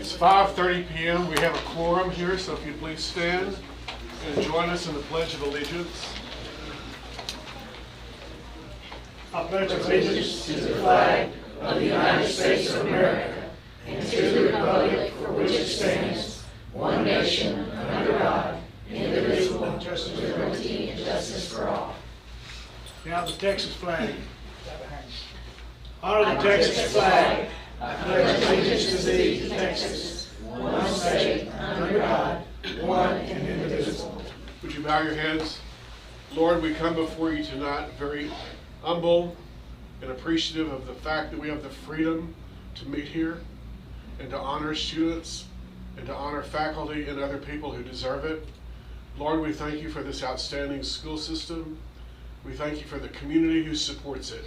It's 5:30 p.m. We have a quorum here, so if you'd please stand and join us in the Pledge of Allegiance. I pledge allegiance to the flag of the United States of America and to the republic for which it stands, one nation, under God, indivisible, with liberty and justice for all. Now the Texas flag. Honor the Texas flag. I pledge allegiance to thee, Texas, one state, under God, one and indivisible. Would you bow your heads? Lord, we come before you tonight very humble and appreciative of the fact that we have the freedom to meet here and to honor students and to honor faculty and other people who deserve it. Lord, we thank you for this outstanding school system. We thank you for the community who supports it.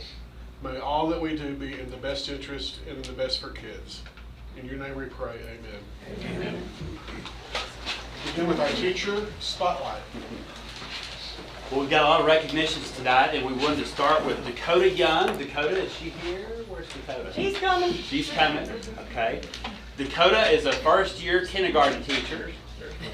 May all that we do be in the best interest and in the best for kids. In your name we pray, amen. Amen. Begin with our teacher spotlight. Well, we've got a lot of recognitions tonight, and we wanted to start with Dakota Young. Dakota, is she here? Where's Dakota? She's coming. She's coming. Okay. Dakota is a first-year kindergarten teacher,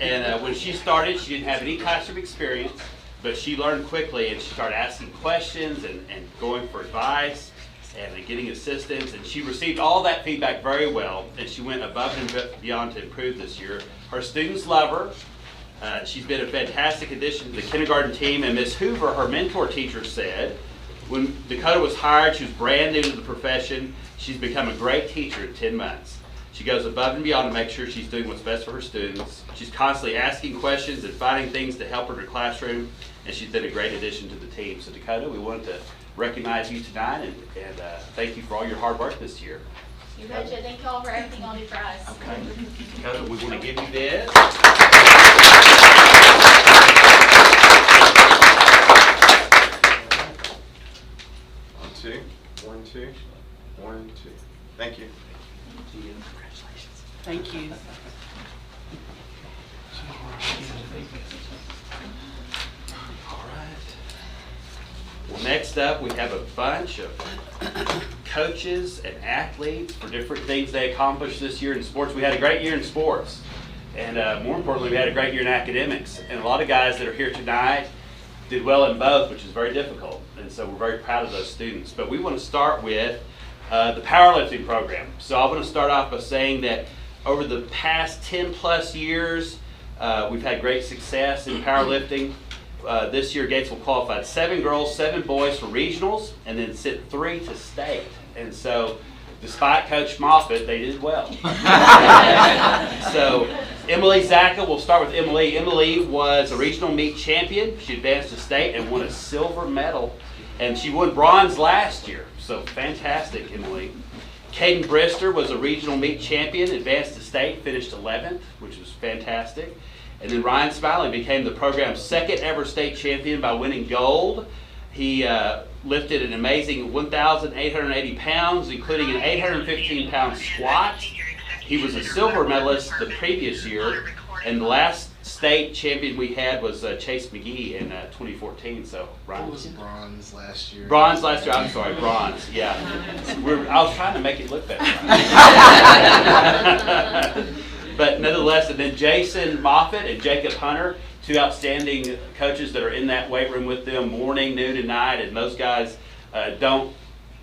and when she started, she didn't have any classroom experience, but she learned quickly, and she started asking questions and going for advice and getting assistance, and she received all that feedback very well, and she went above and beyond to improve this year. Her students love her. She's been a fantastic addition to the kindergarten team, and Ms. Hoover, her mentor teacher, said when Dakota was hired, she was brand new to the profession. She's become a great teacher in 10 months. She goes above and beyond to make sure she's doing what's best for her students. She's constantly asking questions and finding things to help her in her classroom, and she's been a great addition to the team. So Dakota, we wanted to recognize you tonight and thank you for all your hard work this year. You betcha. Thank you all for everything y'all do for us. Okay. Dakota, we want to give you this. One, two, one, two, one, two. Thank you. Congratulations. Thank you. All right. Well, next up, we have a bunch of coaches and athletes for different things they accomplished this year in sports. We had a great year in sports, and more importantly, we had a great year in academics. And a lot of guys that are here tonight did well in both, which is very difficult. And so we're very proud of those students. But we want to start with the powerlifting program. So I want to start off by saying that over the past 10 plus years, we've had great success in powerlifting. This year, Gatesville qualified 7 girls, 7 boys for regionals, and then sent 3 to state. And so, despite Coach Moffitt, they did well. So, Emily Zacka, we'll start with Emily. Emily was a regional meet champion. She advanced to state and won a silver medal. And she won bronze last year. So, fantastic, Emily. Caden Brister was a regional meet champion, advanced to state, finished 11th, which was fantastic. And then Ryan Smiley became the program's second ever state champion by winning gold. He lifted an amazing 1,880 pounds, including an 815-pound squat. He was a silver medalist the previous year, and the last state champion we had was Chase McGee in 2014. So Ryan It was bronze last year. Bronze last year. I'm sorry, bronze. Yeah, I was trying to make it look better. But nonetheless, and then Jason Moffitt and Jacob Hunter, 2 outstanding coaches that are in that weight room with them morning, noon, and night. And those guys don't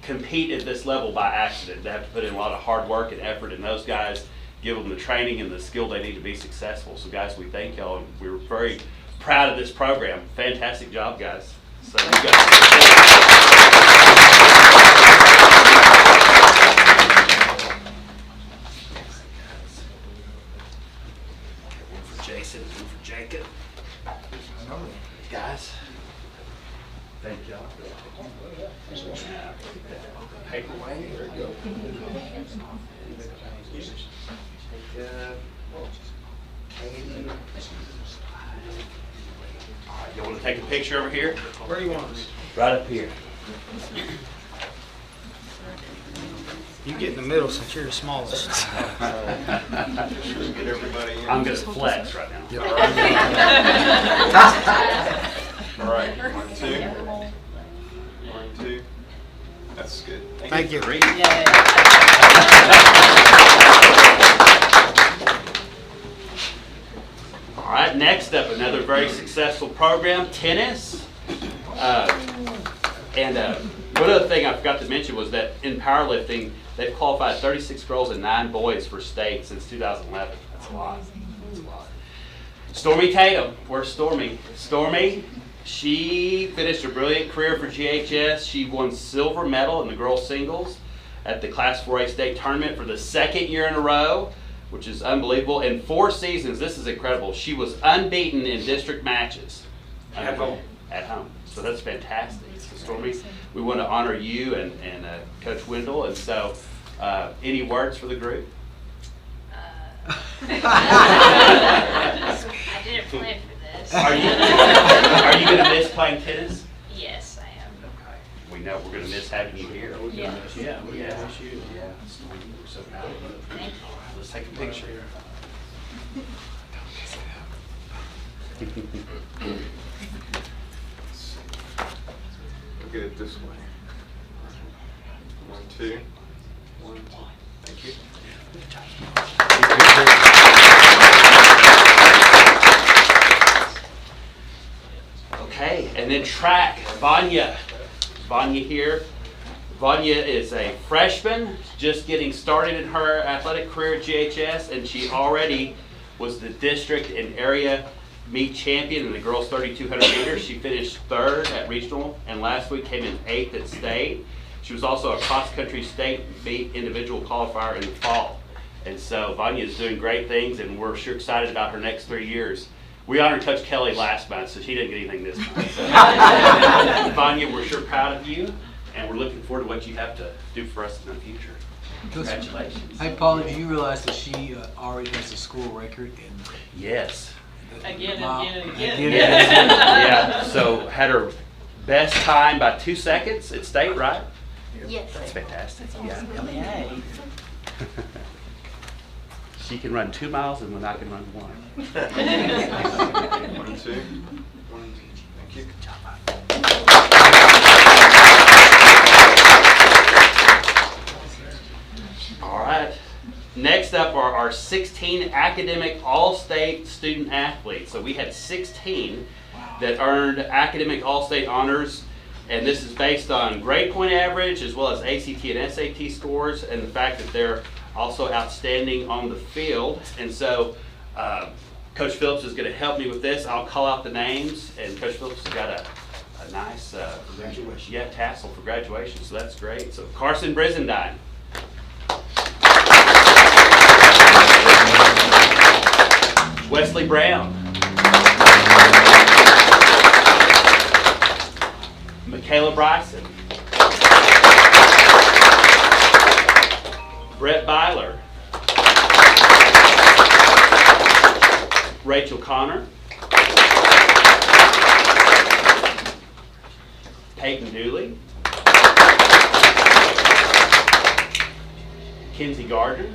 compete at this level by accident. They have to put in a lot of hard work and effort, and those guys give them the training and the skill they need to be successful. So guys, we thank y'all, and we're very proud of this program. Fantastic job, guys. So you guys. Jason, one for Jacob. Guys, thank y'all. Paperweight. There you go. All right, you want to take a picture over here? Where do you want us? Right up here. You get in the middle since you're the smallest. Get everybody in. I'm going to flex right now. All right. 1, 2. 1, 2. That's good. Thank you. Great. very successful program, tennis. And one other thing I forgot to mention was that in powerlifting, they've qualified 36 girls and 9 boys for state since 2011. That's a lot. That's a lot. Stormy Tatum. Where's Stormy? Stormy, she finished a brilliant career for GHS. She won silver medal in the girls singles at the Class 4A state tournament for the 2nd year in a row, which is unbelievable. In 4 seasons, this is incredible. She was unbeaten in district matches. At home. At home. So that's fantastic. So Stormy, we want to honor you and Coach Wendell. And so, any words for the group? I didn't plan for this. Are you going to miss playing tennis? Yes, I am. Okay. We know we're going to miss having you here. Yeah. Yeah. Yeah. Stormy, we're so proud of you. Thank you. Let's take a picture. Look at it this way. 1, 2. 1, 2. Thank you. Okay, and then track, Vanya. Vanya here. Vanya is a freshman, just getting started in her athletic career at GHS, and she already was the district and area meet champion in the girls 3,200 meters. She finished 3rd at regional, and last week came in 8th at state. She was also a cross-country state meet individual qualifier in the fall. And so Vanya is doing great things, and we're sure excited about her next 3 years. We honored Coach Kelly last month, so she didn't get anything this month. So. Vanya, we're sure proud of you, and we're looking forward to what you have to do for us in the future. Congratulations. Hey, Paula, do you realize that she already has a school record in Yes. Again and mile- again and again. Yeah, so had her best time by 2 seconds at state, right? Yes. That's fantastic. Yeah. She can run 2 miles and when I can run 1. 1, 2. 1, 2. Thank you. All right. Next up are our 16 academic all-state student athletes. So we had 16 that earned academic all-state honors, and this is based on grade point average as well as ACT and SAT scores, and the fact that they're also outstanding on the field. And so Coach Phillips is going to help me with this. I'll call out the names, and Coach Phillips has got a nice graduation. Yeah, tassel for graduation, so that's great. So Carson Brizendine. Wesley Brown. Michaela Bryson. Brett Byler. Rachel Connor. Peyton Dooley. Kinsey Gardner.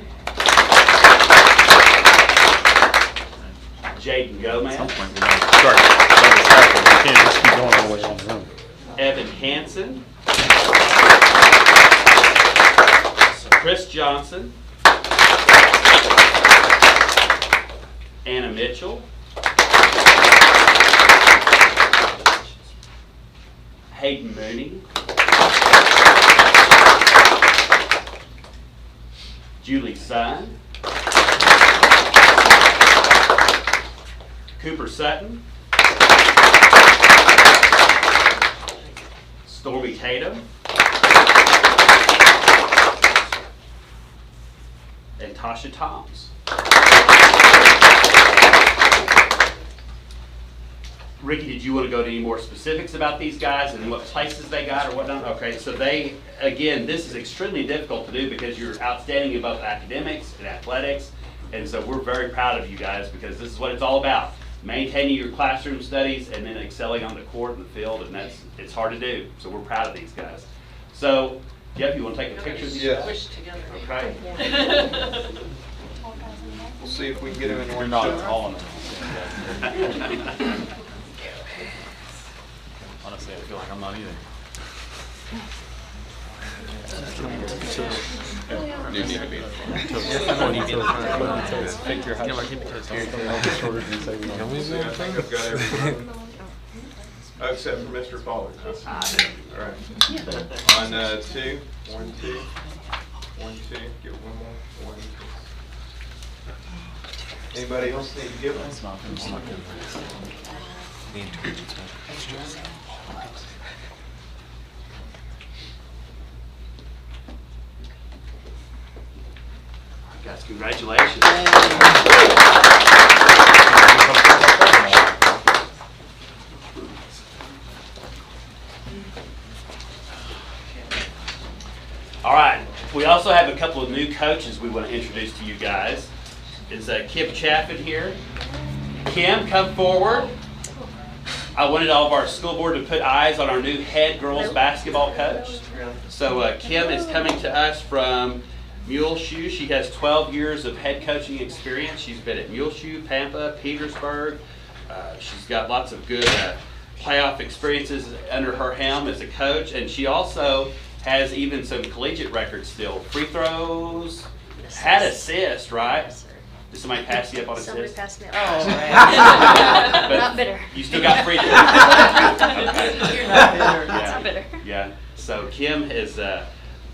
Jaden Gomez. Evan Hansen. Chris Johnson. Anna Mitchell. Hayden Mooney. Julie Sun. Cooper Sutton. Stormy Tatum. And Tasha Toms. Ricky, did you want to go to any more specifics about these guys and what places they got or whatnot? Okay, so they, again, this is extremely difficult to do because you're outstanding in both academics and athletics. And so we're very proud of you guys because this is what it's all about. Maintaining your classroom studies and then excelling on the court and the field, and it's hard to do. So we're proud of these guys. So, Jeff, you want to take a picture of these guys? Push together. Okay. We'll see if we can get him in one You're not shot. tall enough. Honestly, I feel like I'm not either. do need to be. I think I've got everything. Except for Mr. Pollard. All right. On 2, 1, 2, 1, 2. Get one more. 1, 2. Anybody else need to give one? Guys, congratulations. All right, we also have a couple of new coaches we want to introduce to you guys. Is Kim Chaffin here? Kim, come forward. I wanted all of our school board to put eyes on our new head girls basketball coach. So Kim is coming to us from Muleshoe. She has 12 years of head coaching experience. She's been at Muleshoe, Pampa, Petersburg. She's got lots of good playoff experiences under her helm as a coach, and she also has even some collegiate records still. Free throws, had assist, right? Did somebody pass you up on assist? Somebody passed me up. Oh, But Not bitter. You still got free throws. You're not bitter. Yeah. Not bitter. Yeah. So Kim has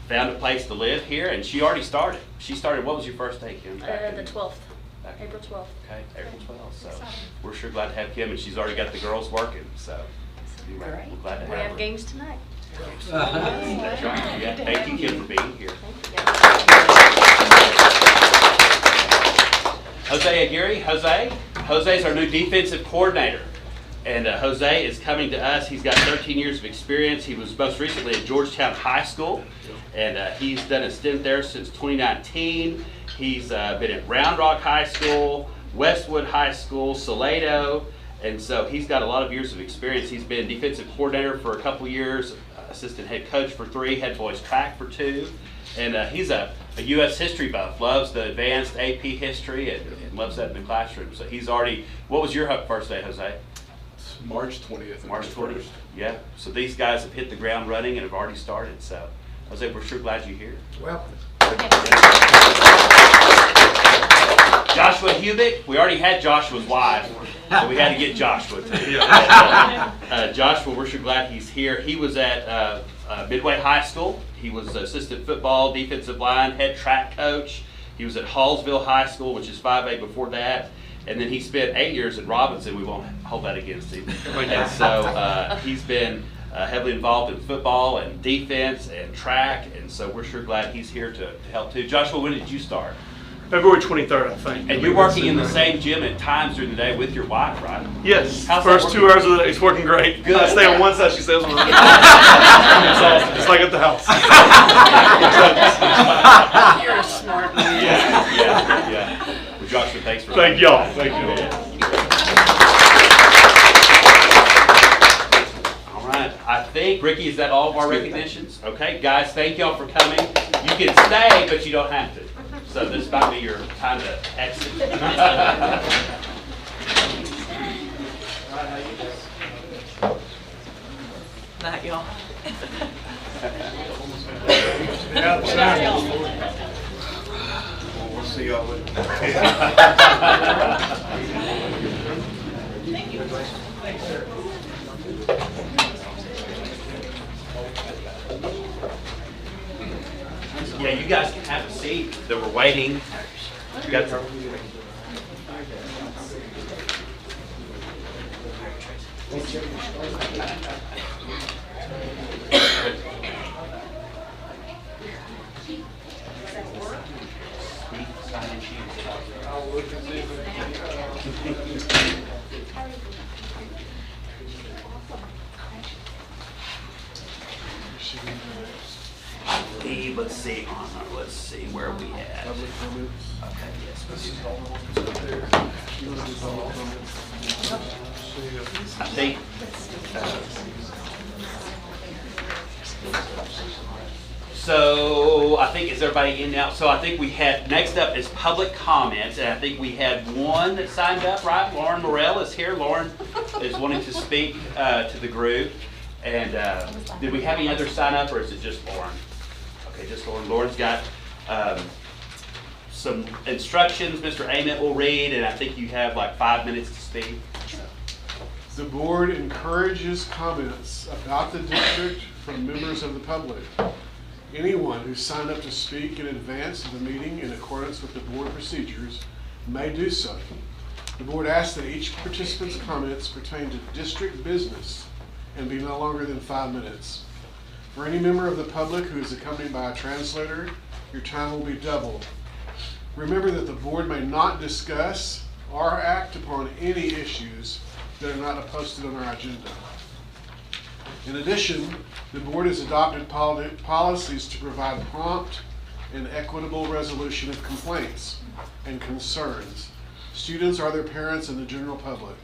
found a place to live here, and she already started. She started. What was your first day, Kim? The 12th. April 12th. Okay, April 12th. So we're sure glad to have Kim, and she's already got the girls working. So anyway, we're glad to We have have her. games tonight. That's right. Yeah. Thank you, Kim, for being here. Jose Aguirre. Jose's our new defensive coordinator. And Jose is coming to us. He's got 13 years of experience. He was most recently at Georgetown High School, and he's done a stint there since 2019. He's been at Round Rock High School, Westwood High School, Salado, and so he's got a lot of years of experience. He's been defensive coordinator for a couple years, assistant head coach for 3, head boys track for 2, and he's a U.S. history buff, loves the advanced AP history and loves that in the classroom. So he's already, what was your first day, Jose? March 20th. March 20th. Yeah. So these guys have hit the ground running and have already started. So Jose, we're sure glad you're here. Welcome. Joshua Hubick, we already had Joshua's wife, so we had to get Joshua too. Joshua, we're sure glad he's here. He was at Midway High School. He was assistant football, defensive line, head track coach. He was at Hallsville High School, which is 5A before that. And then he spent 8 years at Robinson. We won't hold that against him. And so he's been heavily involved in football and defense and track. And so we're sure glad he's here to help too. Joshua, when did you start? February 23rd, I think. And you're working in the same gym at times during the day with your wife, right? Yes. How's First that 2 working? hours of the day, it's working great. Good. I stay on one side, she stays on the other. It's awesome. It's like at the house. You're a smart man. Yeah. Well, Joshua, thanks for Thank y'all. Thank you. All right. I think, Ricky, is that all of our recognitions? Okay, guys, thank y'all for coming. You can stay, but you don't have to. So this might be your time to exit. Not y'all. We'll see y'all later. Yeah, you guys can have a seat. That we're waiting. You got the- Let's see where we at. Okay, yes. I think. So I think, is everybody in now? So I think we had, next up is public comments, and I think we had one that signed up, right? Lauren Morell is here. Lauren is wanting to speak to the group. And did we have any other sign up, or is it just Lauren? Okay, just Lauren. Lauren's got Some instructions Mr. Ament will read, and I think you have like 5 minutes to speak. The board encourages comments about the district from members of the public. Anyone who signed up to speak in advance of the meeting in accordance with the board procedures may do so. The board asks that each participant's comments pertain to district business and be no longer than 5 minutes. For any member of the public who is accompanied by a translator, your time will be doubled. Remember that the board may not discuss or act upon any issues that are not posted on our agenda. In addition, the board has adopted policies to provide prompt and equitable resolution of complaints and concerns. Students are their parents and the general public.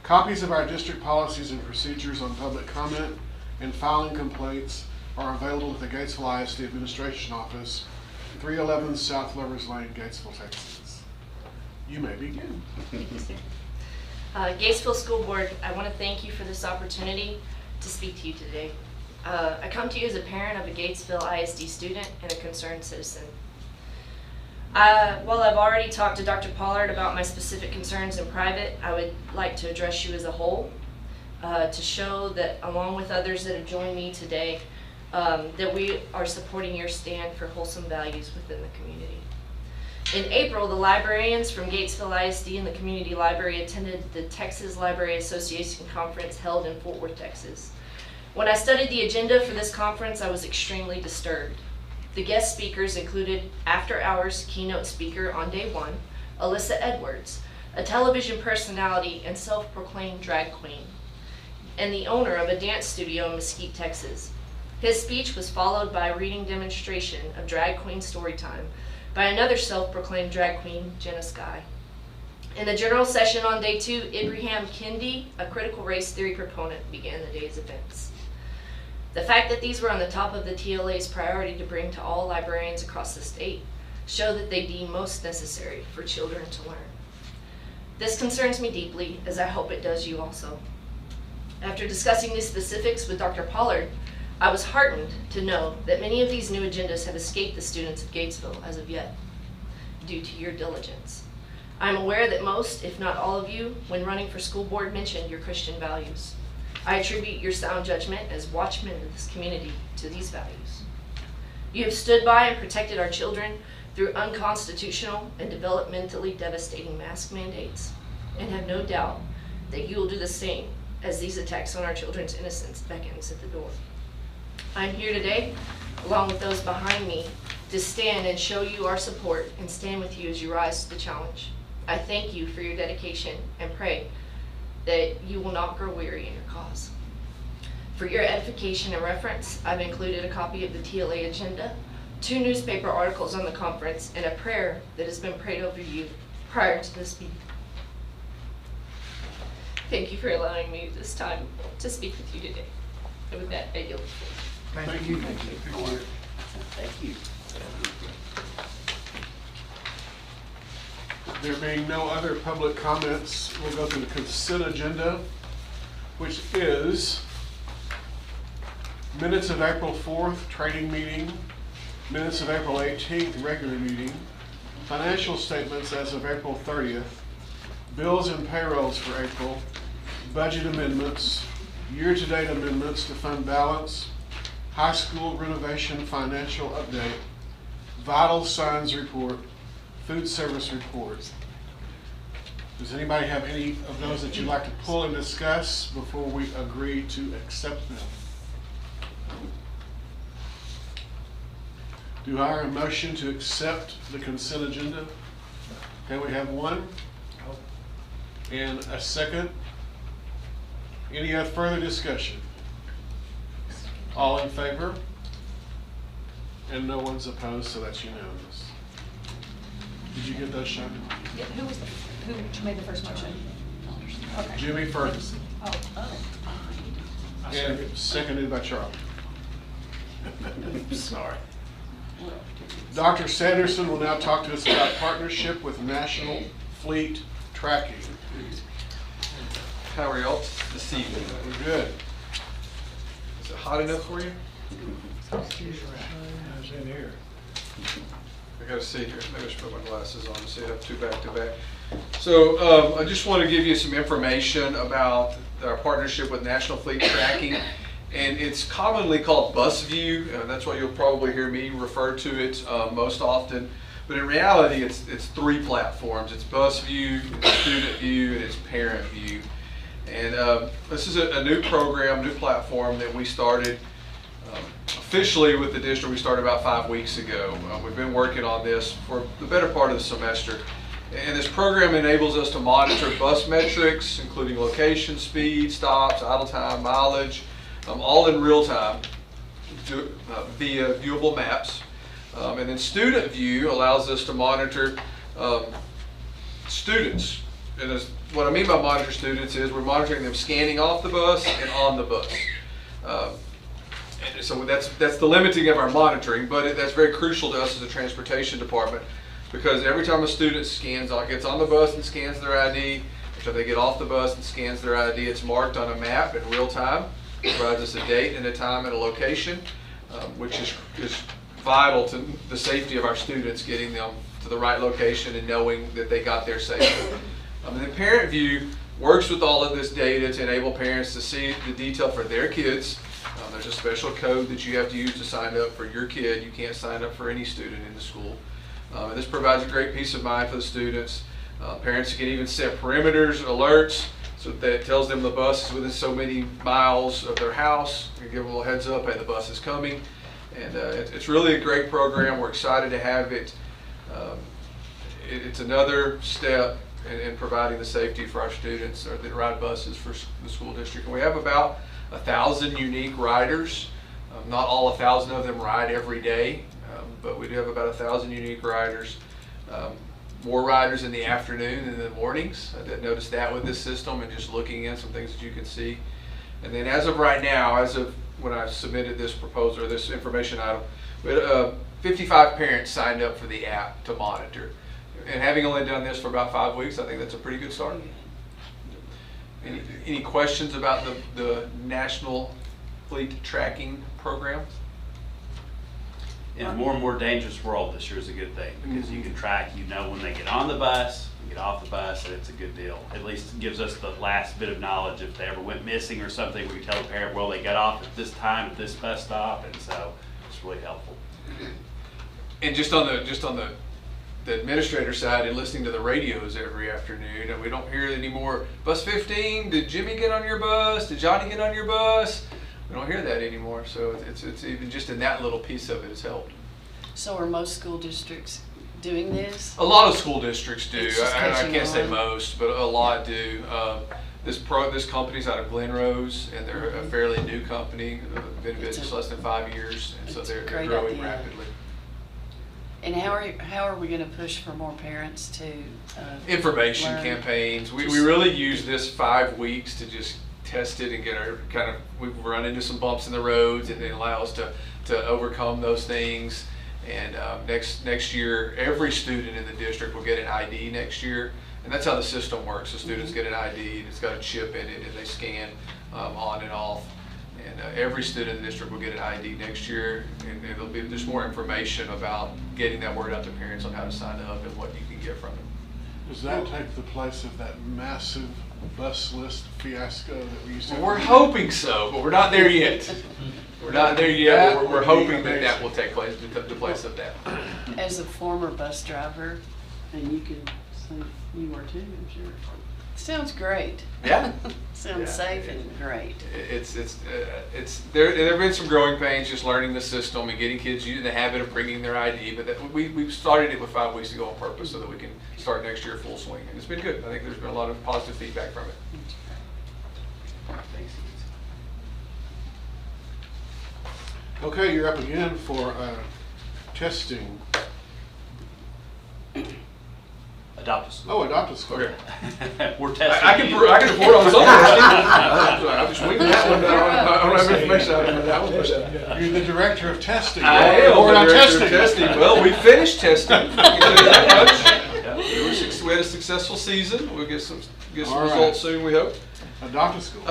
Copies of our district policies and procedures on public comment and filing complaints are available at the Gatesville ISD Administration Office, 311 South Lovers Lane, Gatesville, Texas. You may begin. Gatesville School Board, I want to thank you for this opportunity to speak to you today. I come to you as a parent of a Gatesville ISD student and a concerned citizen. While I've already talked to Dr. Pollard about my specific concerns in private, I would like to address you as a whole to show that, along with others that have joined me today, that we are supporting your stand for wholesome values within the community. In April, the librarians from Gatesville ISD and the community library attended the Texas Library Association conference held in Fort Worth, Texas. When I studied the agenda for this conference, I was extremely disturbed. The guest speakers included after-hours keynote speaker on day one, Alyssa Edwards, a television personality and self-proclaimed drag queen, and the owner of a dance studio in Mesquite, Texas. His speech was followed by a reading demonstration of drag queen storytime by another self-proclaimed drag queen, Jenna Sky. In the general session on day two, Ibrahim Kendi, a critical race theory proponent, began the day's events. The fact that these were on the top of the TLA's priority to bring to all librarians across the state show that they deem most necessary for children to learn. This concerns me deeply, as I hope it does you also. After discussing these specifics with Dr. Pollard, I was heartened to know that many of these new agendas have escaped the students of Gatesville as of yet, due to your diligence. I'm aware that most, if not all of you, when running for school board, mentioned your Christian values. I attribute your sound judgment as watchmen of this community to these values. You have stood by and protected our children through unconstitutional and developmentally devastating mask mandates, and have no doubt that you will do the same as these attacks on our children's innocence beckons at the door. I'm here today, along with those behind me, to stand and show you our support and stand with you as you rise to the challenge. I thank you for your dedication and pray that you will not grow weary in your cause. For your edification and reference, I've included a copy of the TLA agenda, 2 newspaper articles on the conference, and a prayer that has been prayed over you prior to this meeting. Thank you for allowing me this time to speak with you today. And with that, I yield. Thank you. Thank you. There being no other public comments, we'll go to the consent agenda, which is minutes of April 4th, training meeting, minutes of April 18th, regular meeting, financial statements as of April 30th, bills and payrolls for April, budget amendments, year-to-date amendments to fund balance, high school renovation financial update, vital signs report, food service reports. Does anybody have any of those that you'd like to pull and discuss before we agree to accept them? Do I hear a motion to accept the consent agenda? Okay, we have one and a second. Any other further discussion? All in favor? And no one's opposed, so that's unanimous. Did you get those, Shonda? Yeah, who made the first motion? Okay. Jimmy Ferguson. Oh. And seconded by Charlie. Sorry. Dr. Sanderson will now talk to us about partnership with National Fleet Tracking. How are y'all this evening? We're good. Is it hot enough for you? I was in here. I gotta see here. Maybe I should put my glasses on to see I have two back to back. So I just want to give you some information about our partnership with National Fleet Tracking, and it's commonly called BusView, and that's what you'll probably hear me refer to it most often. But in reality, it's three platforms. It's BusView, it's Student View, and it's Parent View. And this is a new program, new platform that we started officially with the district. We started about 5 weeks ago. We've been working on this for the better part of the semester. And this program enables us to monitor bus metrics, including location, speed, stops, idle time, mileage, all in real time via viewable maps. And then Student View allows us to monitor students. And what I mean by monitor students is we're monitoring them scanning off the bus and on the bus. And so that's the limiting of our monitoring, but that's very crucial to us as a transportation department, because every time a student gets on the bus and scans their ID, or they get off the bus and scans their ID, it's marked on a map in real time. It provides us a date and a time and a location, which is vital to the safety of our students, getting them to the right location and knowing that they got there safely. And then Parent View works with all of this data to enable parents to see the detail for their kids. There's a special code that you have to use to sign up for your kid. You can't sign up for any student in the school. And this provides a great peace of mind for the students. Parents can even set perimeters, alerts, so that it tells them the bus is within so many miles of their house. You give them a little heads up, hey, the bus is coming. And it's really a great program. We're excited to have it. It's another step in providing the safety for our students that ride buses for the school district. And we have about 1,000 unique riders. Not all 1,000 of them ride every day, but we do have about 1,000 unique riders. More riders in the afternoon than in the mornings. I did notice that with this system, and just looking in some things that you can see. And then as of right now, as of when I submitted this proposal or this information item, we had 55 parents signed up for the app to monitor. And having only done this for about 5 weeks, I think that's a pretty good start. Any questions about the National Fleet Tracking Program? In a more and more dangerous world, this sure is a good thing, because you can track, when they get on the bus, get off the bus, and it's a good deal. At least it gives us the last bit of knowledge if they ever went missing or something. We can tell the parent, well, they got off at this time at this bus stop, and so it's really helpful. And just on the administrator side, and listening to the radios every afternoon, and we don't hear anymore, bus 15, did Jimmy get on your bus? Did Johnny get on your bus? We don't hear that anymore, so it's even just in that little piece of it has helped. So are most school districts doing this? A lot of school districts do. It's just I catching can't say on. most, but a lot do. This company's out of Glenrose, and they're a fairly new company. Been in business less than 5 years, and so It's a they're great growing idea. rapidly. And how are we going to push for more parents to Information learn? campaigns. We really use this 5 weeks to just test it and get our we've run into some bumps in the roads, and it allows us to overcome those things. And next year, every student in the district will get an ID next year, and that's how the system works. The students get an ID, and it's got a chip in it, and they scan on and off. And every student in the district will get an ID next year, and there'll be just more information about getting that word out to parents on how to sign up and what you can get from it. Does that take the place of that massive bus list fiasco that we used to? Well, we're hoping so, but we're not there yet. We're not there yet, but we're hoping that will take place, the place of that. As a former bus driver, and you can say you were too, I'm sure. Sounds great. Yeah. Sounds Yeah. safe and great. There have been some growing pains just learning the system and getting kids used to the habit of bringing their ID, but we've started it with 5 weeks ago on purpose so that we can start next year full swing, and it's been good. I think there's been a lot of positive feedback from it. Thanks. Okay, you're up again for testing. Adopt a school. Oh, adopt a school. Okay. We're testing. I can report on some. I'm just winging that one. I don't have information out of that one. You're the director of testing. I am Report the on director of testing. Well, we finished testing. I can tell you that much. We had a successful season. We'll get some All right. results soon, we hope. Adopt a school.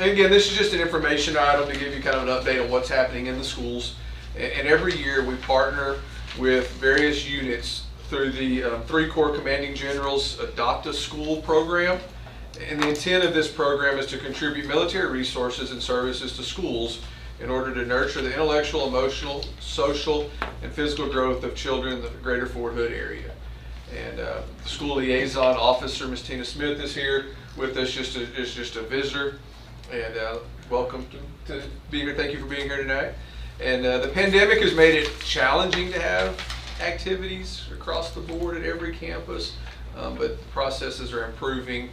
And again, this is just an information item to give you kind of an update on what's happening in the schools. And every year we partner with various units through the 3 Corps Commanding Generals Adopt a School program. And the intent of this program is to contribute military resources and services to schools in order to nurture the intellectual, emotional, social, and physical growth of children in the greater Fort Hood area. And the school liaison officer, Ms. Tina Smith, is here with us just a visitor. And welcome to being here. Thank you for being here tonight. And the pandemic has made it challenging to have activities across the board at every campus, but the processes are improving.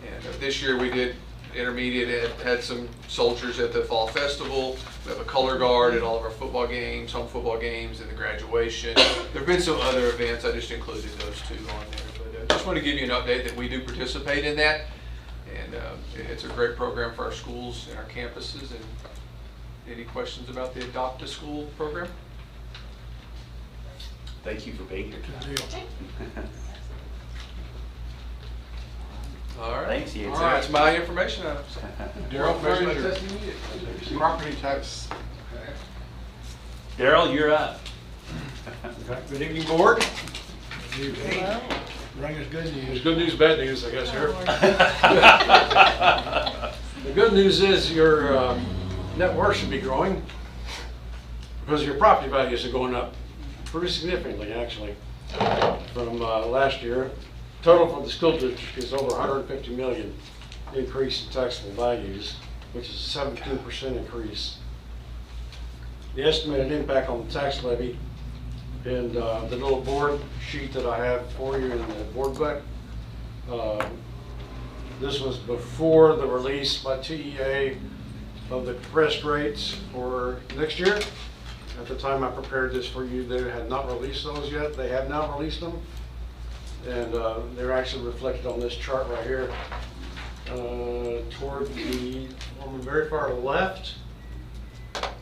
And this year we did intermediate, had some soldiers at the fall festival. We have a color guard at all of our football games, home football games, and the graduation. There have been some other events. I just included those 2 on there. But just want to give you an update that we do participate in that. And it's a great program for our schools and our campuses. And any questions about the Adopt a School program? Thank you for being here tonight. All right. Thanks, Ian. So that's my information. Daryl Frazier, Frazier. property tax. Daryl, you're up. Good evening, board. Bring us good news. Good news, bad news, I guess, here. The good news is your net worth should be growing because your property values are going up pretty significantly, actually, from last year. Total for the school district is over 150 million increase in taxable values, which is a 17% increase. The estimated impact on the tax levy and the little board sheet that I have for you in the board book. This was before the release by TEA of the compressed rates for next year. At the time I prepared this for you, they had not released those yet. They have now released them. And they're actually reflected on this chart right here. Toward the, on the very far left,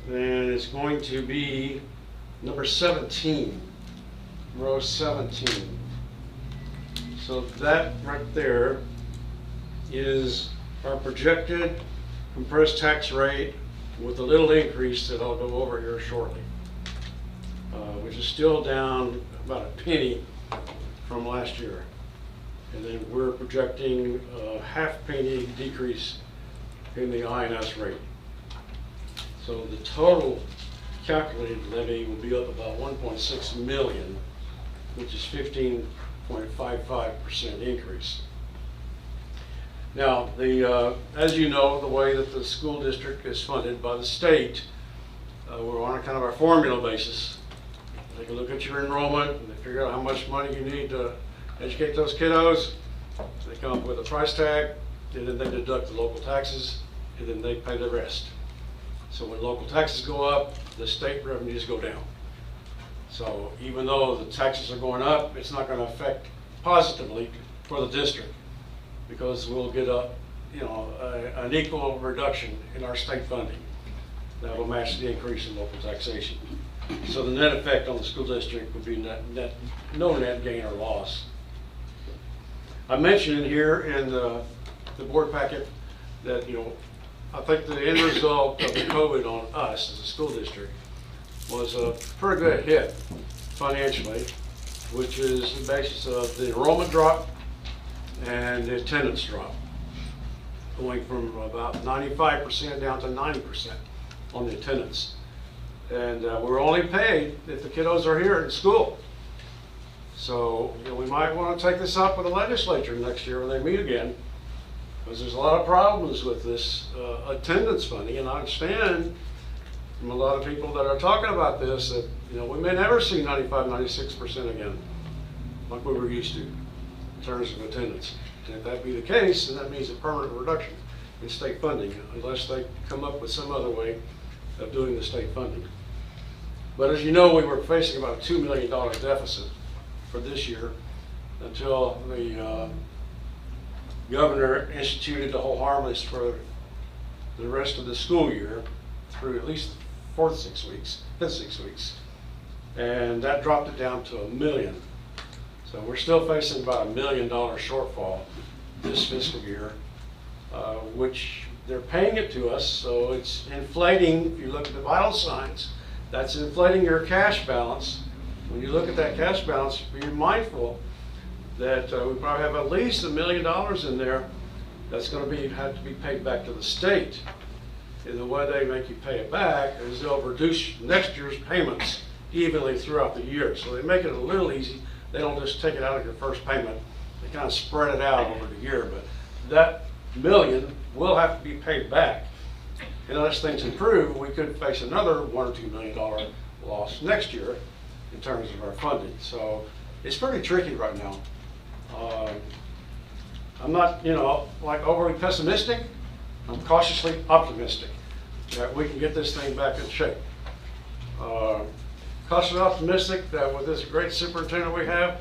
and it's going to be number 17, row 17. So that right there is our projected compressed tax rate with a little increase that I'll go over here shortly, which is still down about a penny from last year. And then we're projecting a half-penny decrease in the INS rate. So the total calculated levy will be up about 1.6 million, which is 15.55% increase. Now, as you know, the way that the school district is funded by the state, we're on a kind of our formula basis. Take a look at your enrollment and they figure out how much money you need to educate those kiddos. They come up with a price tag, and then they deduct the local taxes, and then they pay the rest. So when local taxes go up, the state revenues go down. So even though the taxes are going up, it's not going to affect positively for the district, because we'll get an equal reduction in our state funding that will match the increase in local taxation. So the net effect on the school district would be no net gain or loss. I mentioned in here in the board packet that I think the end result of the COVID on us as a school district was a pretty good hit financially, which is the basis of the enrollment drop and the attendance drop, going from about 95% down to 90% on the attendance. And we're only paid if the kiddos are here in school. So we might want to take this up with the legislature next year when they meet again, because there's a lot of problems with this attendance funding. And I understand from a lot of people that are talking about this that we may never see 95, 96% again, like we were used to in terms of attendance. And if that be the case, then that means a permanent reduction in state funding, unless they come up with some other way of doing the state funding. But as you know, we were facing about a $2 million deficit for this year until the governor instituted the whole harmless for the rest of the school year through at least the fifth 6 weeks. And that dropped it down to $1 million. So we're still facing about $1 million shortfall this fiscal year, which they're paying it to us, so it's inflating. If you look at the vital signs, that's inflating your cash balance when you look at that cash balance, be mindful that we probably have at least $1 million in there that's going to have to be paid back to the state. And the way they make you pay it back is they'll reduce next year's payments evenly throughout the year. So they make it a little easy. They don't just take it out of your first payment. They kind of spread it out over the year. But that $1 million will have to be paid back. And unless things improve, we could face another $1 or $2 million loss next year in terms of our funding. So it's pretty tricky right now. I'm not, like overly pessimistic. I'm cautiously optimistic that we can get this thing back in shape. Cautiously optimistic that with this great superintendent we have,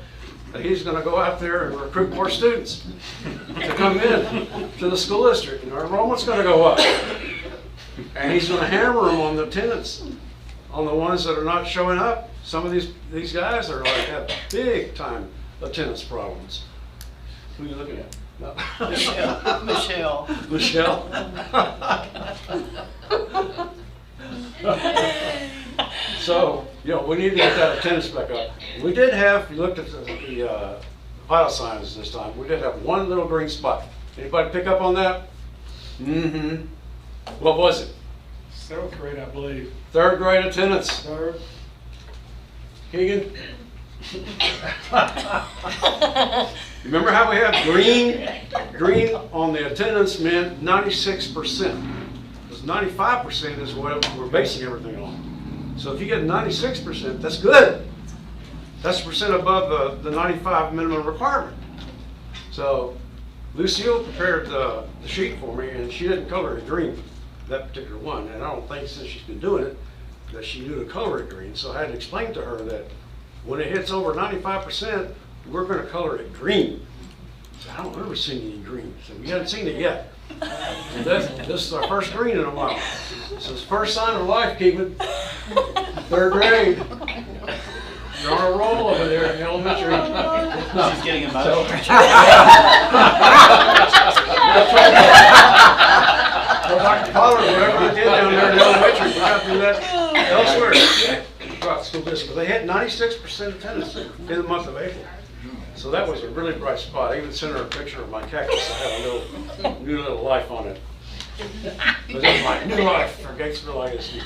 that he's going to go out there and recruit more students to come in to the school district, and our enrollment's going to go up. And he's going to hammer them on the attendance, on the ones that are not showing up. Some of these guys are like have big time attendance problems. Who are you looking at? No. Michelle. Michelle. So, we need to get that attendance back up. We did have, if you looked at the vital signs this time, we did have one little green spot. Anybody pick up on that? Mm-hmm. What was it? 7th grade, I believe. 3rd grade attendance. 3rd. Keegan? Remember how we have green? Green on the attendance meant 96%. Because 95% is what we're basing everything on. So if you get 96%, that's good. That's a percent above the 95 minimum requirement. So Lucille prepared the sheet for me, and she didn't color it green, that particular one. And I don't think since she's been doing it that she knew to color it green. So I had to explain to her that when it hits over 95%, we're going to color it green. So I don't remember seeing any green. So we haven't seen it yet. And this is our first green in a while. This is the first sign of life, Keegan. 3rd grade. You're on a roll over there in elementary. She's getting emotional. So Dr. Pollard, whatever we did down there in elementary, we got to do that elsewhere throughout the school district. They had 96% attendance in the month of April. So that was a really bright spot. I even sent her a picture of my cactus. I had a new little life on it. But that's my new life for Gatesville ISD.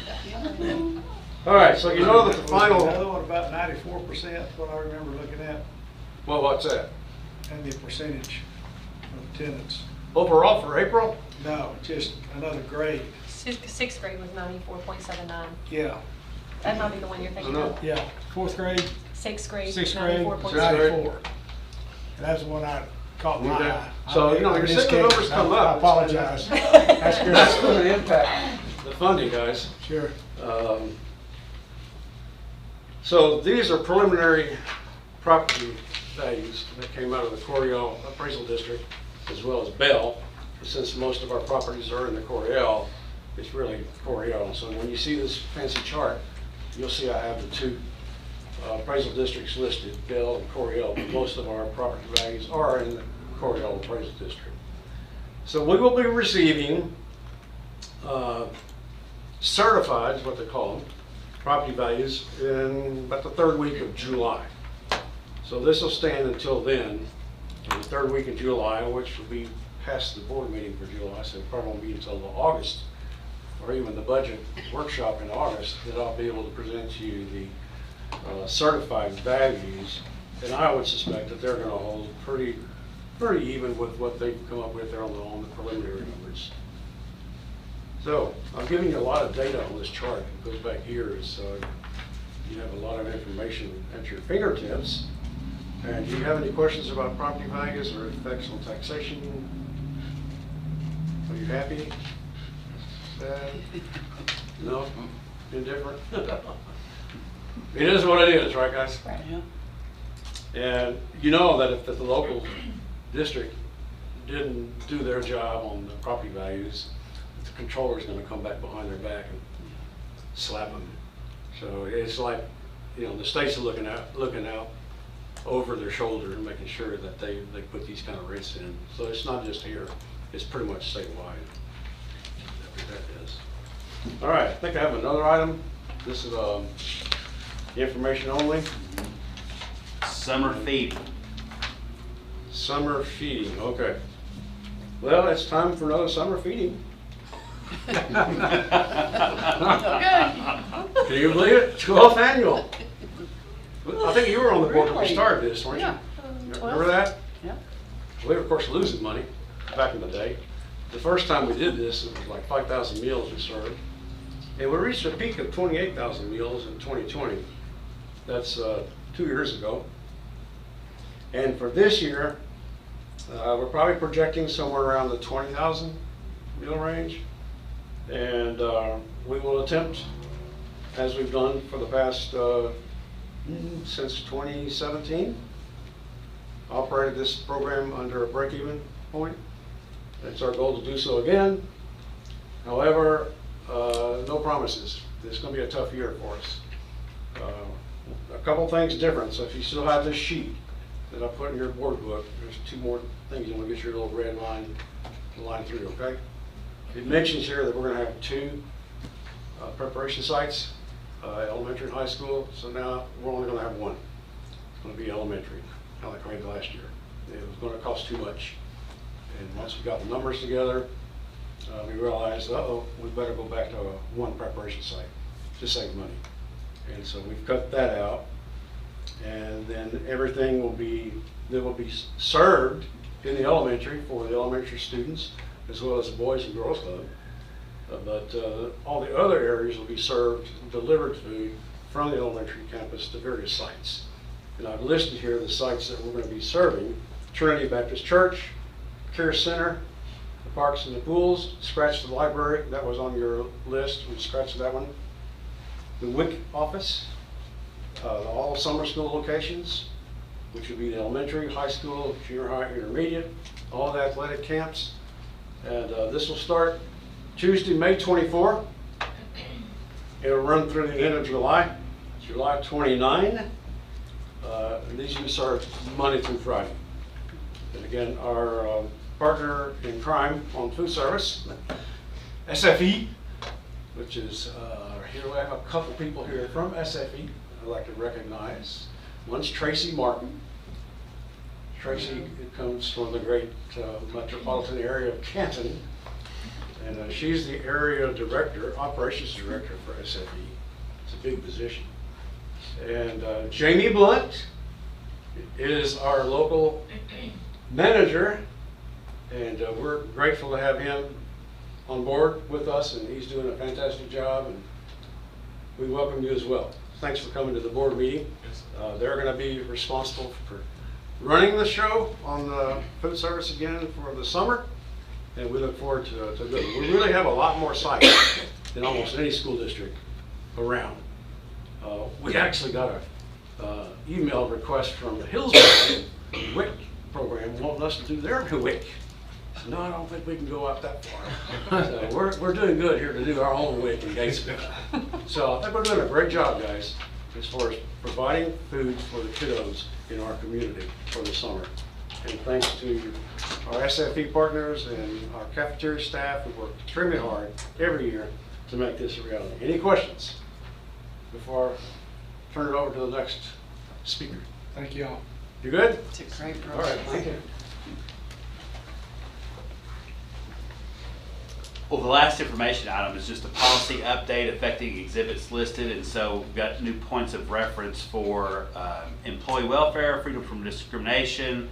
All right, so you know that the final... Another one about 94%, what I remember looking at, Well, what's that? and the percentage of attendance. Overall for April? No, just another grade. 6th grade was 94.79. Yeah. That might be the one you're thinking of. Yeah, 4th grade, 6th grade, 6th grade, 94.79. 94. And that's the one I caught my Okay. eye. So, you're seeing the numbers come up. I apologize. That's good. That's going to impact the funding, guys. Sure. So these are preliminary property values that came out of the Coryell Appraisal District as well as Bell. Since most of our properties are in the Coryell, it's really Coryell. So when you see this fancy chart, you'll see I have the two appraisal districts listed, Bell and Coryell, but most of our property values are in the Coryell Appraisal District. So we will be receiving certified, is what they call them, property values in about the 3rd week of July. So this will stand until then, in the 3rd week of July, which will be past the board meeting for July, so it probably won't be until August, or even the budget workshop in August, that I'll be able to present to you the certified values. And I would suspect that they're going to hold pretty even with what they've come up with there on the preliminary numbers. So I'm giving you a lot of data on this chart. It goes back here, so you have a lot of information at your fingertips. And do you have any questions about property values or effects on taxation? Are you happy? Sad? No? Indifferent? It is what it is, right, guys? Right. And you know that if the local district didn't do their job on the property values, the controller's going to come back behind their back and slap them. So it's like, the states are looking out over their shoulder and making sure that they put these kind of rates in. So it's not just here, it's pretty much statewide. That is. All right, I think I have another item. This is Information only. Summer feeding. Summer feeding, okay. Well, it's time for another summer feeding. Can you believe it? 12th annual. I think you were on the board when we started this, weren't you? Remember that? Yeah. We were, of course, losing money back in the day. The first time we did this, it was like 5,000 meals we served. And we reached a peak of 28,000 meals in 2020. That's 2 years ago. And for this year, we're probably projecting somewhere around the 20,000 meal range. And we will attempt, as we've done for the past, since 2017, operated this program under a break-even point. It's our goal to do so again. However, no promises. It's going to be a tough year for us. A couple things different. So if you still have this sheet that I put in your board book, there's 2 more things you want to get your little red line through, okay? It mentions here that we're going to have 2 preparation sites, elementary and high school. So now we're only going to have 1. It's going to be elementary, kind of like we had last year. It was going to cost too much. And once we got the numbers together, we realized, we better go back to 1 preparation site to save money. And so we've cut that out. And then everything will be served in the elementary for the elementary students, as well as the Boys and Girls Club. But all the other areas will be served, delivered food from the elementary campus to various sites. And I've listed here the sites that we're going to be serving: Trinity Baptist Church, Care Center, the parks and the pools, scratch the library, that was on your list, we scratched that one. The WIC office, all summer school locations, which would be the elementary, high school, junior high, intermediate, all the athletic camps. And this will start Tuesday, May 24. It'll run through the end of July, July 29. And these will be served Monday through Friday. And again, our partner in crime on food service, SFE, which is, here we have a couple people here from SFE I'd like to recognize. One's Tracy Martin. Tracy comes from the great metropolitan area of Canton, and she's the area director, operations director for SFE. It's a big position. And Jamie Blunt is our local manager, and we're grateful to have him on board with us, and he's doing a fantastic job, and we welcome you as well. Thanks for coming to the board meeting. They're going to be responsible for running the show on the food service again for the summer, and we look forward to good. We really have a lot more sites than almost any school district around. We actually got a email request from the Hillsborough WIC program wanting us to do their WIC. No, I don't think we can go out that far. So we're doing good here to do our own WIC in Gatesville. So I think we're doing a great job, guys, as far as providing food for the kiddos in our community for the summer. And thanks to our SFE partners and our cafeteria staff who work extremely hard every year to make this a reality. Any questions before I turn it over to the next speaker? Thank you all. You good? It's a great All right, program. thank you. Well, the last information item is just a policy update affecting exhibits listed, and so we've got new points of reference for employee welfare, freedom from discrimination,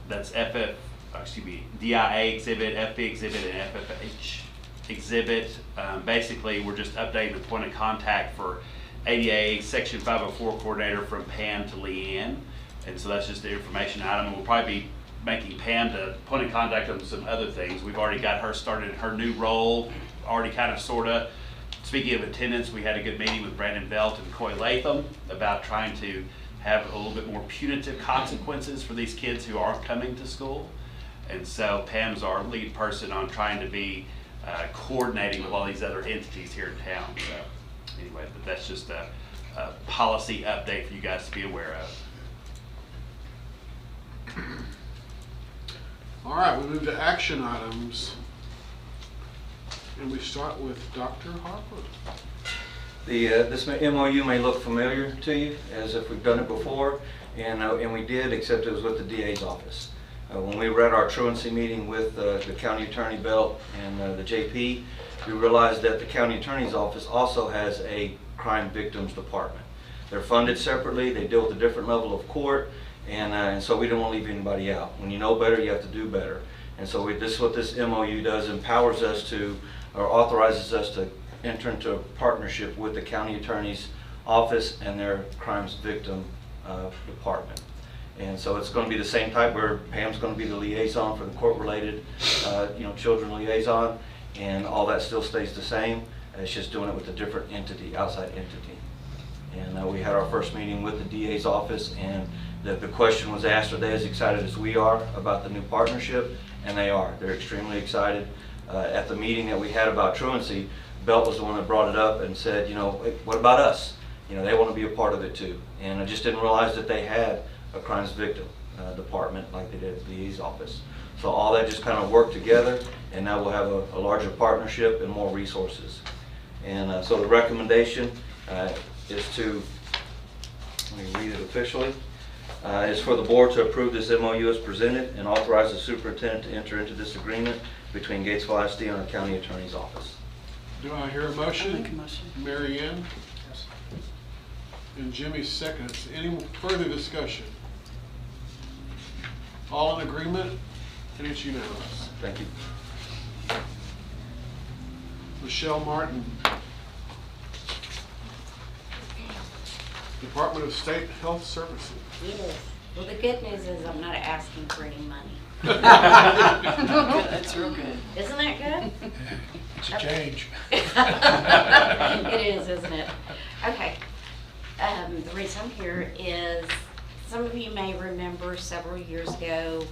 that's DIA exhibit, FB exhibit, and FFH exhibit. Basically, we're just updating the point of contact for ADA Section 504 coordinator from Pam to Leanne, and so that's just the information item, and we'll probably be making Pam the point of contact on some other things. We've already got her started in her new role, already kind of sorta. Speaking of attendance, we had a good meeting with Brandon Belt and Coy Latham about trying to have a little bit more punitive consequences for these kids who aren't coming to school. And so Pam's our lead person on trying to be coordinating with all these other entities here in town. So anyway, but that's just a policy update for you guys to be aware of. All right, we move to action items. And we start with Dr. Harper. This MOU may look familiar to you, as if we've done it before, and we did, except it was with the DA's office. When we were at our truancy meeting with the County Attorney Belt and the JP, we realized that the County Attorney's Office also has a crime victims department. They're funded separately, they deal with a different level of court, and so we don't want to leave anybody out. When you know better, you have to do better. And so this is what this MOU does, empowers us to, or authorizes us to enter into a partnership with the County Attorney's Office and their crimes victim department. And so it's going to be the same type where Pam's going to be the liaison for the court-related, children liaison, and all that still stays the same. It's just doing it with a different entity, outside entity. And we had our first meeting with the DA's office, and the question was asked, are they as excited as we are about the new partnership? And they are. They're extremely excited. At the meeting that we had about truancy, Belt was the one that brought it up and said, what about us? They want to be a part of it too. And I just didn't realize that they had a crimes victim department like they did at the DA's office. So all that just kind of worked together, and now we'll have a larger partnership and more resources. And so the recommendation is to, let me read it officially, is for the board to approve this MOU as presented and authorize the superintendent to enter into this agreement between Gatesville ISD and our county attorney's office. Do I hear a motion? I'll make a motion. Mary Ann? Yes. And Jimmy seconds. Any further discussion? All in agreement? And it's unanimous. Thank you. Michelle Martin. Department of State Health Services. Yes. Well, the good news is I'm not asking for any money. That's real good. Isn't that good? It's a change. It is, isn't it? Okay. The reason I'm here is some of you may remember several years ago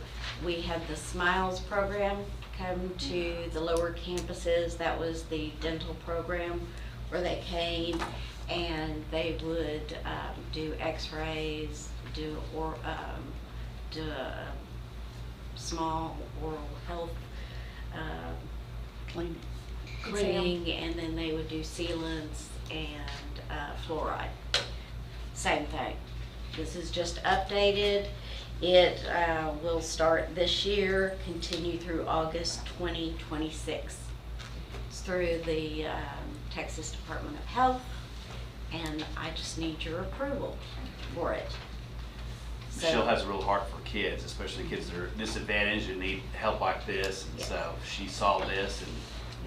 we had the SMILES program come to the lower campuses. That was the dental program where they came and they would do x-rays, do small oral health cleaning, and then they would do sealants and fluoride. Same thing. This is just updated. It will start this year, continue through August 2026. It's through the Texas Department of Health, and I just need your approval for it. Michelle has a real heart for kids, especially kids that are disadvantaged and need help like this. And so she saw this and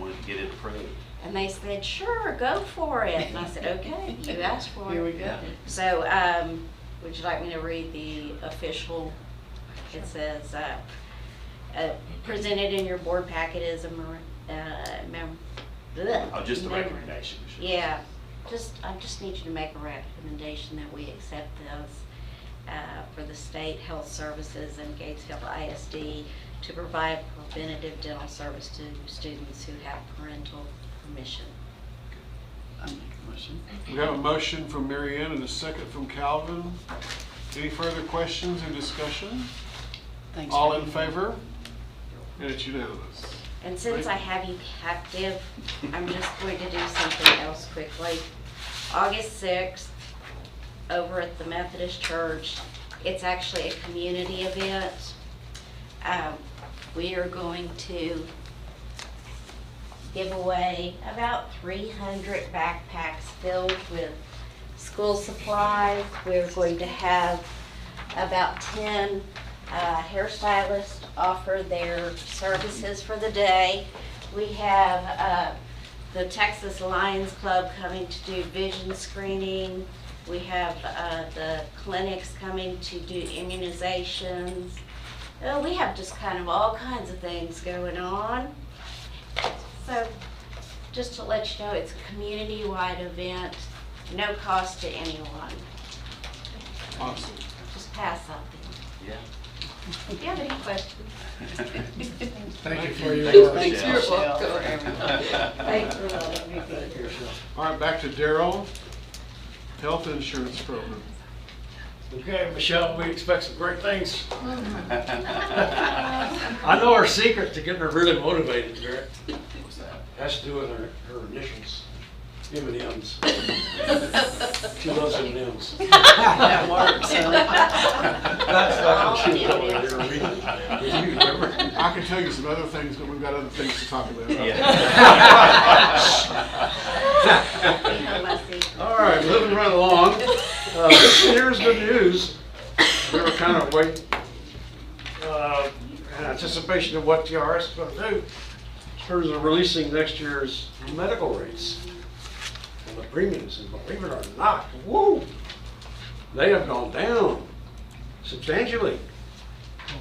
wanted to get it approved. And they said, sure, go for it. And I said, okay, you asked for it. Here we go. So, would you like me to read the official? It says, presented in your board packet is a Just a recommendation. Yeah, I just need you to make a recommendation that we accept this for the state health services and Gatesville ISD to provide preventative dental service to students who have parental permission. I'll make a motion. We have a motion from Mary Ann and a second from Calvin. Any further questions or discussion? Thanks. All in favor? And it's unanimous. And since I have you captive, I'm just going to do something else quickly. August 6th, over at the Methodist Church, it's actually a community event. We are going to give away about 300 backpacks filled with school supplies. We're going to have about 10 hairstylists offer their services for the day. We have the Texas Lions Club coming to do vision screening. We have the clinics coming to do immunizations. We have just kind of all kinds of things going on. So just to let you know, it's a community-wide event, no cost to anyone. Awesome. Just pass something. Yeah. Do you have any questions? Thank you for your work. Thanks, Michelle. Michelle. Thanks for letting me be here. All right, back to Daryl. Health insurance program. Okay, Michelle, we expect some great things. I know our secret to getting her really motivated, Garrett, has to do with her initials. M&M's. She loves M&M's. That works, huh? That's what she was over there reading. You remember? I can tell you some other things, but we've got other things to talk about. All right, moving right along. Here's good news. We were kind of waiting in anticipation of what TRS is going to do in terms of releasing next year's medical rates and the premiums. And believe it or not, woo, they have gone down substantially.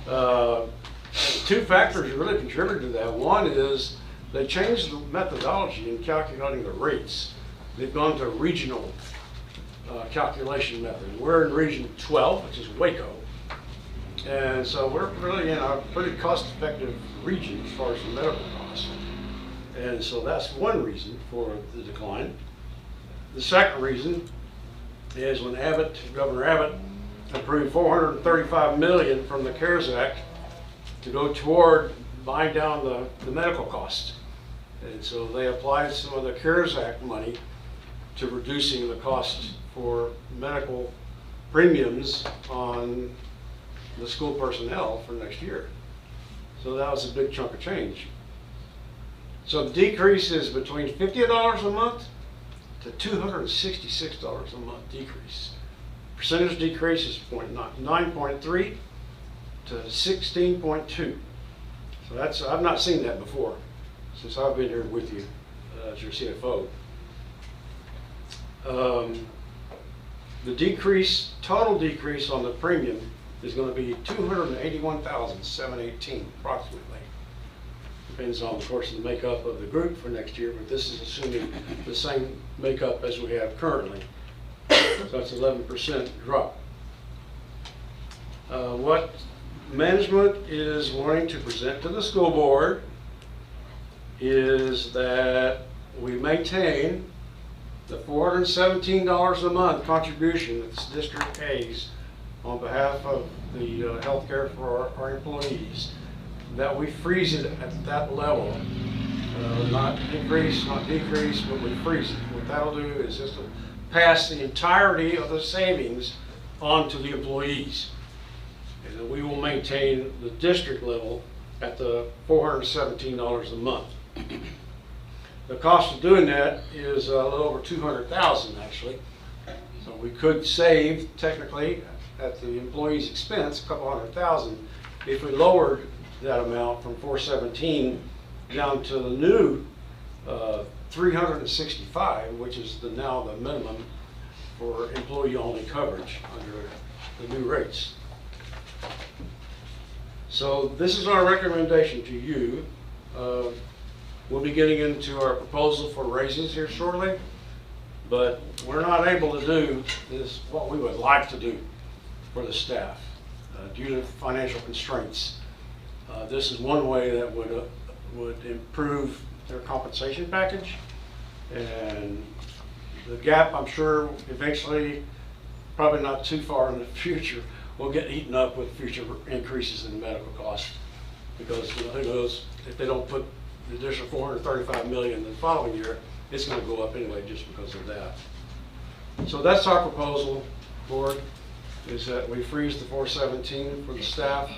Two factors really contributed to that. One is they changed the methodology in calculating the rates. They've gone to a regional calculation method. We're in region 12, which is Waco. And so we're really in a pretty cost-effective region as far as the medical costs. And so that's one reason for the decline. The second reason is when Governor Abbott approved $435 million from the CARES Act to go toward buying down the medical costs. And so they applied some of the CARES Act money to reducing the cost for medical premiums on the school personnel for next year. So that was a big chunk of change. So the decrease is between $50 a month to $266 a month decrease. Percentage decrease is 9.3 to 16.2. So that's, I've not seen that before since I've been here with you as your CFO. The decrease, total decrease on the premium is going to be $281,718 approximately. Depends on, of course, the makeup of the group for next year, but this is assuming the same makeup as we have currently. So that's 11% drop. What management is wanting to present to the school board is that we maintain the $417 a month contribution that this district pays on behalf of the health care for our employees, that we freeze it at that level. Not increase, not decrease, but we freeze it. What that'll do is just to pass the entirety of the savings on to the employees. And then we will maintain the district level at the $417 a month. The cost of doing that is a little over $200,000 actually. So we could save technically at the employee's expense a couple $100,000 if we lowered that amount from 417 down to the new 365, which is now the minimum for employee-only coverage under the new rates. So this is our recommendation to you. We'll be getting into our proposal for raises here shortly, but we're not able to do this what we would like to do for the staff due to financial constraints. This is one way that would improve their compensation package, and the gap, I'm sure, eventually, probably not too far in the future, will get eaten up with future increases in medical costs, because who knows, if they don't put the additional $435 million the following year, it's going to go up anyway just because of that. So that's our proposal, board, is that we freeze the 417 for the staff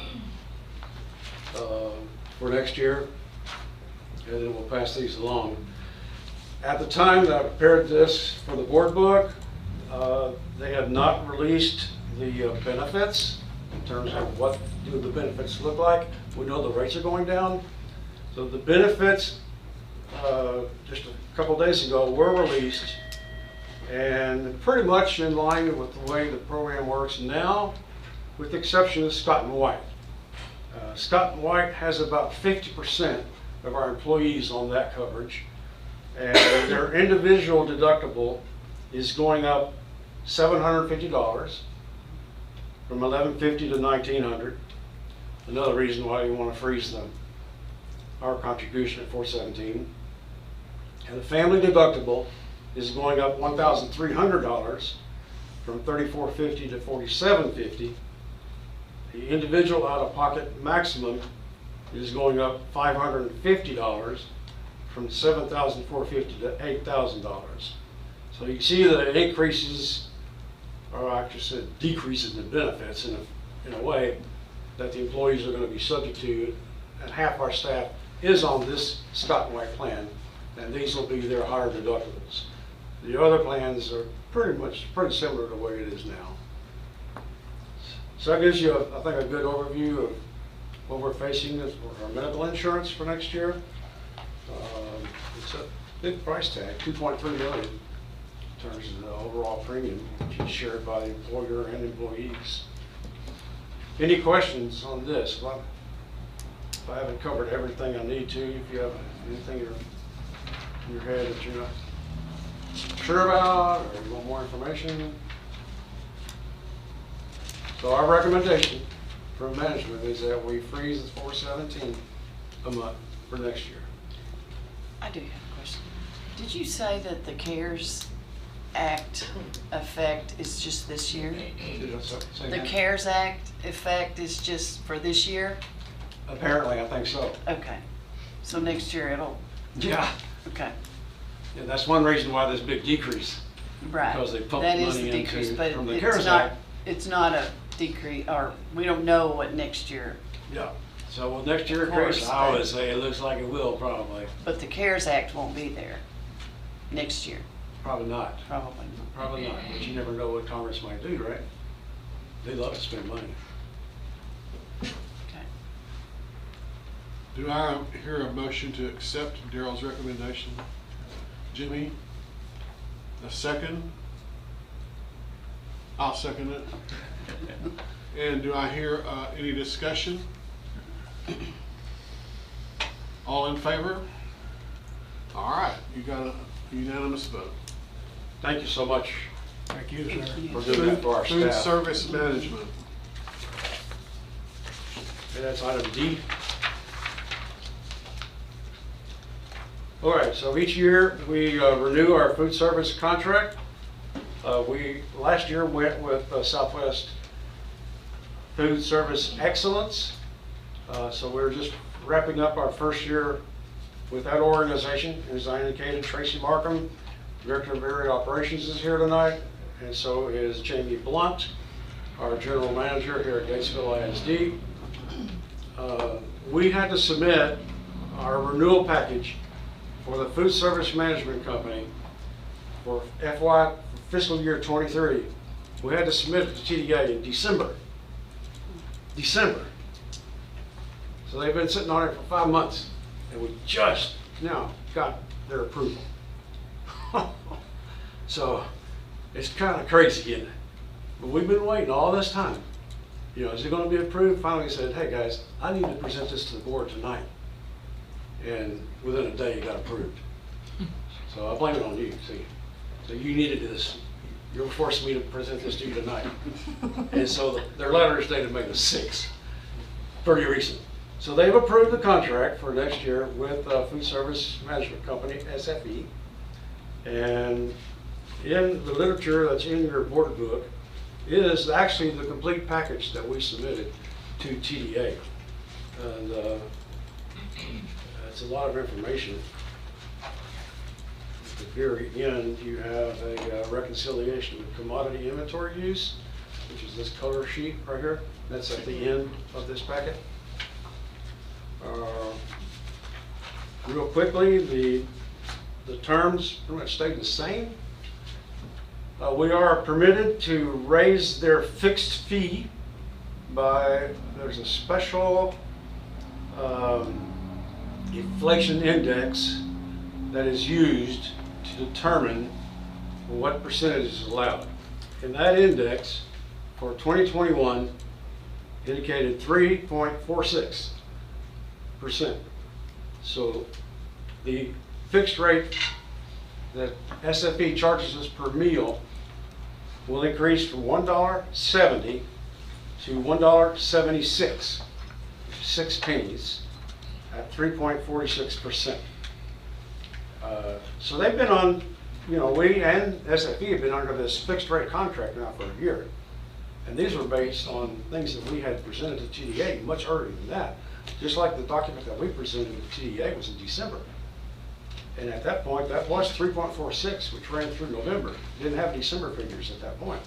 for next year, and then we'll pass these along. At the time that I prepared this for the board book, they have not released the benefits in terms of what do the benefits look like. We know the rates are going down. So the benefits, just a couple days ago, were released, and pretty much in line with the way the program works now, with the exception of Scott and White. Scott and White has about 50% of our employees on that coverage, and their individual deductible is going up $750 from $1,150 to $1,900. Another reason why you want to freeze our contribution at $417. And the family deductible is going up $1,300 from $3,450 to $4,750. The individual out-of-pocket maximum is going up $550 from $7,450 to $8,000. So you can see the increases, or I just said decreases in benefits in a way that the employees are going to be subject to, and half our staff is on this Scott and White plan, and these will be their higher deductibles. The other plans are pretty similar to the way it is now. So that gives you, I think, a good overview of what we're facing with our medical insurance for next year. It's a big price tag, $2.3 million in terms of the overall premium, which is shared by the employer and employees. Any questions on this? Well, if I haven't covered everything I need to, if you have anything in your head that you're not sure about, or you want more information. So our recommendation from management is that we freeze at $417 a month for next year. I do have a question. Did you say that the CARES Act effect is just this year? The CARES Act effect is just for this year? Apparently, I think so. Okay. So next year it'll... Yeah. Okay. Yeah, that's one reason why there's a big decrease. Right. Because they pumped That money is the decrease, into but from the it's CARES not, Act. it's not a decrease, or we don't know what next year. Yeah. So will next year Of course, increase? I would say it looks like it will probably. But the CARES Act won't be there next year. Probably not. Probably not. Probably not. But you never know what Congress might do, right? They love to spend money. Okay. Do I hear a motion to accept Daryl's recommendation? Jimmy? A second? I'll second it. And do I hear any discussion? All in favor? All right, you got a unanimous vote. Thank you so much Thank you, sir. for doing that for our Food staff. service management. Okay, that's item D. All right, so each year we renew our food service contract. We last year went with Southwest Food Service Excellence. So we're just wrapping up our first year with that organization. As I indicated, Tracy Markham, Director of Area Operations, is here tonight, and so is Jamie Blunt, our General Manager here at Gatesville ISD. We had to submit our renewal package for the Food Service Management Company for fiscal year 23. We had to submit it to TDA in December. So they've been sitting on it for 5 months, and we just now got their approval. So it's kind of crazy, isn't it? But we've been waiting all this time. You know, is it going to be approved? Finally said, hey guys, I need to present this to the board tonight. And within a day, it got approved. So I blame it on you, see. So you needed this. You're forcing me to present this to you tonight. And so their letter is dated May the 6th, pretty recent. So they've approved the contract for next year with Food Service Management Company, SFE. And in the literature that's in your board book is actually the complete package that we submitted to TDA. And it's a lot of information. At the very end, you have a reconciliation of commodity inventory use, which is this color sheet right here. That's at the end of this packet. Real quickly, the terms pretty much stayed the same. We are permitted to raise their fixed fee by, there's a special inflation index that is used to determine what percentage is allowed. And that index for 2021 indicated 3.46%. So the fixed rate that SFE charges us per meal will increase from $1.70 to $1.76, 6 pennies, at 3.46%. So they've been on, you know, we and SFE have been under this fixed rate contract now for a year. And these were based on things that we had presented to TDA much earlier than that. Just like the document that we presented to TDA was in December. And at that point, that was 3.46, which ran through November. Didn't have December figures at that point.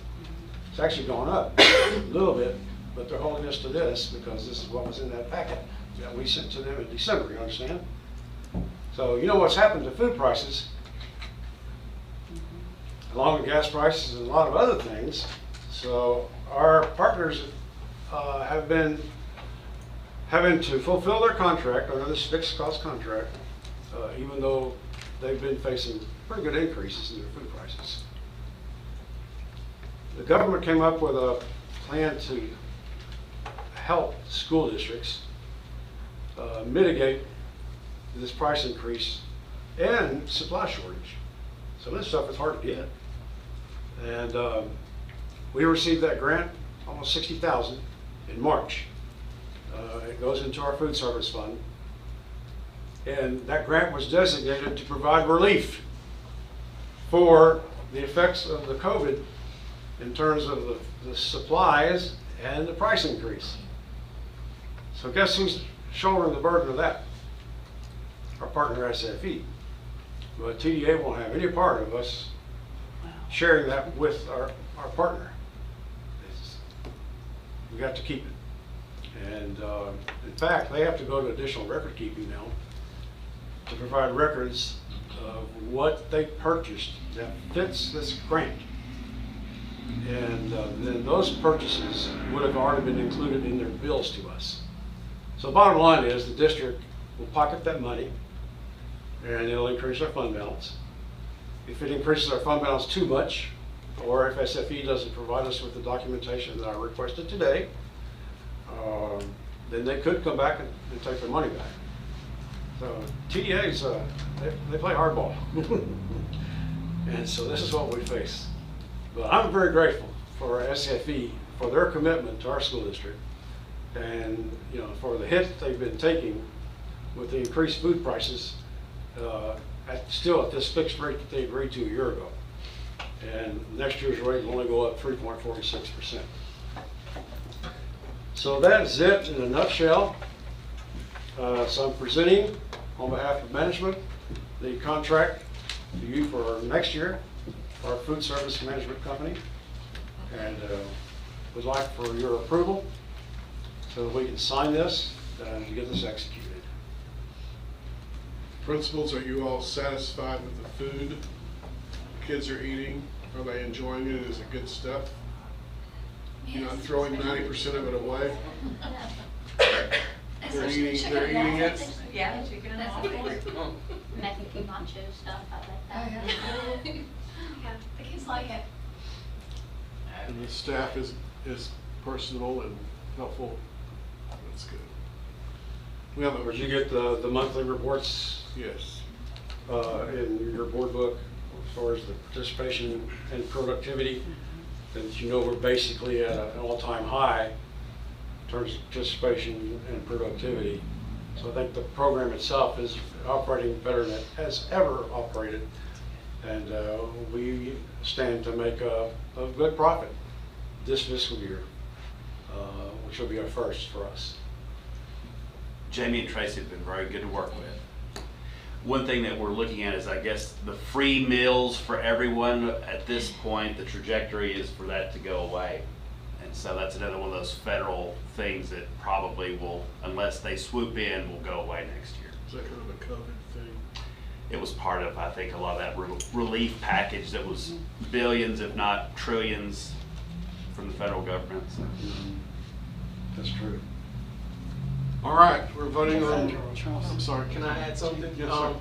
It's actually gone up a little bit, but they're holding us to this because this is what was in that packet that we sent to them in December, you understand? So you know what's happened to food prices, along with gas prices and a lot of other things. So our partners have been having to fulfill their contract under this fixed cost contract, even though they've been facing pretty good increases in their food prices. The government came up with a plan to help school districts mitigate this price increase and supply shortage. Some of this stuff is hard to get. And we received that grant, almost $60,000 in March. It goes into our food service fund. And that grant was designated to provide relief for the effects of the COVID in terms of the supplies and the price increase. So guess who's shouldering the burden of that? Our partner SFE. But TDA won't have any part of us sharing that with our partner. We got to keep it. And in fact, they have to go to additional record keeping now to provide records of what they purchased that fits this grant. And then those purchases would have already been included in their bills to us. So the bottom line is the district will pocket that money and it'll increase our fund balance. If it increases our fund balance too much, or if SFE doesn't provide us with the documentation that I requested today, then they could come back and take their money back. So TDAs, they play hardball. And so this is what we face. But I'm very grateful for SFE for their commitment to our school district, and for the hit they've been taking with the increased food prices, still at this fixed rate that they agreed to a year ago. And next year's rate will only go up 3.46%. So that is it in a nutshell. So I'm presenting on behalf of management the contract to you for next year, our food service management company, and would like for your approval so that we can sign this and get this executed. Principals, are you all satisfied with the food kids are eating? Are they enjoying it? Is it good stuff? You're not throwing 90% of it away? They're eating it? Yeah, chicken and all. Mac and cheese, nacho stuff, I like that. Yeah, the kids like it. And the staff is personable and helpful. That's good. We have Did you get the monthly reports? Yes. In your board book as far as the participation and productivity, that we're basically at an all-time high in terms of participation and productivity. So I think the program itself is operating better than it has ever operated, and we stand to make a good profit this fiscal year, which will be our first for us. Jamie and Tracy have been very good to work with. One thing that we're looking at is, I guess, the free meals for everyone. At this point, the trajectory is for that to go away. And so that's another one of those federal things that probably will, unless they swoop in, will go away next year. Is that kind of a COVID thing? It was part of, I think, a lot of that relief package that was billions, if not trillions, from the federal government. So. That's true. All right, we're voting on. I'm sorry, can I add something? Yes, sir.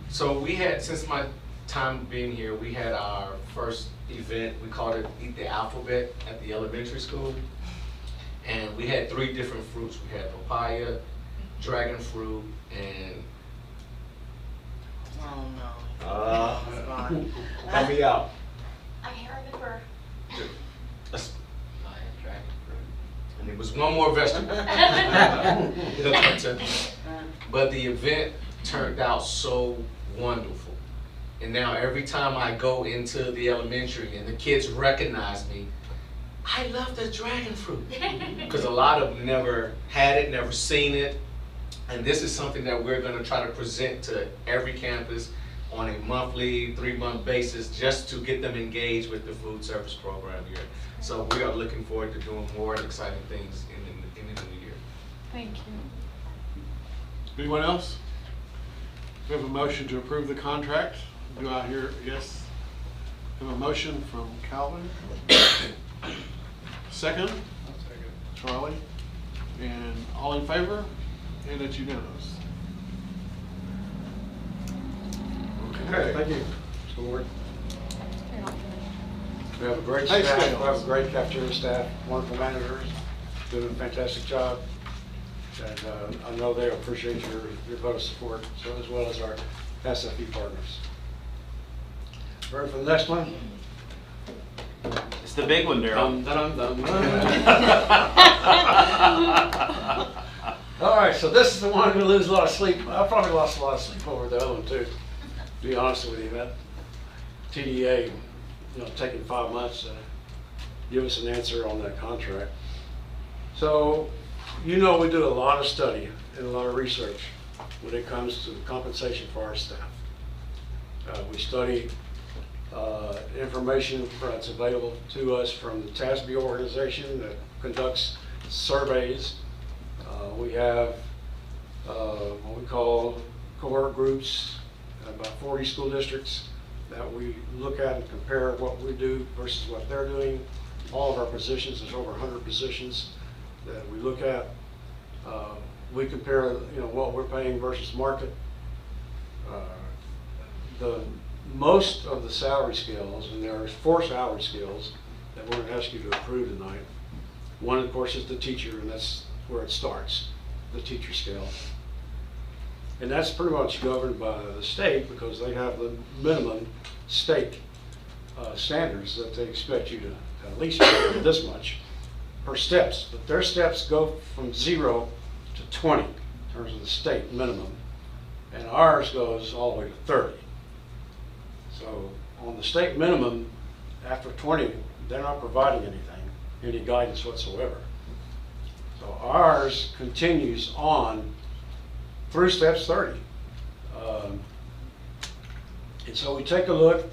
So we had, since my time being here, we had our first event. We called it Eat the Alphabet at the elementary school. And we had 3 different fruits. We had papaya, dragon fruit, and... Oh no. Help me out. I can't remember. And it was one more vegetable. But the event turned out so wonderful. And now every time I go into the elementary and the kids recognize me, I love the dragon fruit. Because a lot of them never had it, never seen it. And this is something that we're gonna try to present to every campus on a monthly, 3-month basis, just to get them engaged with the food service program here. So we are looking forward to doing more exciting things in the new year. Thank you. Anyone else? We have a motion to approve the contract. Do I hear yes? We have a motion from Calvin. Second? Charlie. And all in favor? And it's unanimous. Okay, thank you, Mr. Ward. We have a great Hey, staff, we Scales. have a great cafeteria staff, wonderful managers, doing a fantastic job. And I know they appreciate your vote of support, so as well as our SFE partners. Ready for the next one? It's the big one, Daryl. Dun, dun, dun, dun. All right, so this is the one we lose a lot of sleep. I probably lost a lot of sleep over the other one too, to be honest with you. That TDA, taking 5 months to give us an answer on that contract. So, we do a lot of study and a lot of research when it comes to compensation for our staff. We study information that's available to us from the TASB organization that conducts surveys. We have what we call cohort groups, about 40 school districts that we look at and compare what we do versus what they're doing. All of our positions, there's over 100 positions that we look at. We compare, what we're paying versus market. Most of the salary scales, and there's 4 salary scales that we're going to ask you to approve tonight. One, of course, is the teacher, and that's where it starts, the teacher scale. And that's pretty much governed by the state because they have the minimum state standards that they expect you to at least pay this much per steps. But their steps go from 0 to 20 in terms of the state minimum, and ours goes all the way to 30. So on the state minimum, after 20, they're not providing anything, any guidance whatsoever. So ours continues on through steps 30. And so we take a look,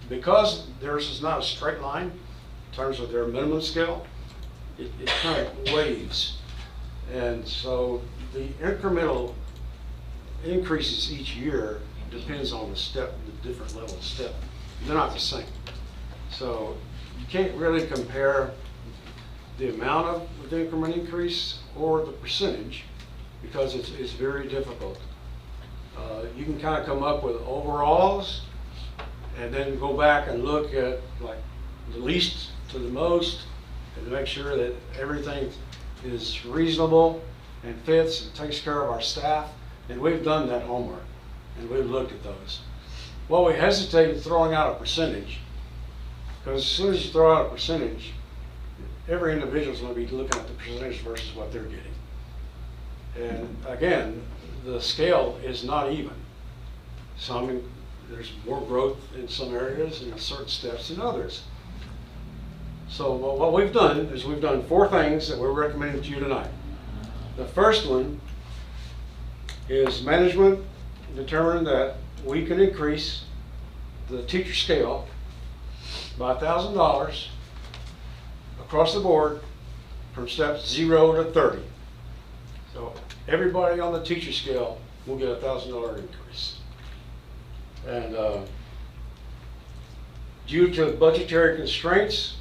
because theirs is not a straight line in terms of their minimum scale, it kind of waves. And so the incremental increases each year depends on the step, the different level of step. They're not the same. So you can't really compare the amount of the increment increase or the percentage because it's very difficult. You can kind of come up with overalls and then go back and look at like the least to the most and make sure that everything is reasonable and fits and takes care of our staff. And we've done that homework and we've looked at those. Well, we hesitated throwing out a percentage because as soon as you throw out a percentage, every individual is going to be looking at the percentage versus what they're getting. And again, the scale is not even. There's more growth in some areas and in certain steps than others. So what we've done is we've done 4 things that we're recommending to you tonight. The first one is management determined that we can increase the teacher scale by $1,000 across the board from steps 0 to 30. So everybody on the teacher scale will get a $1,000 increase. And due to budgetary constraints,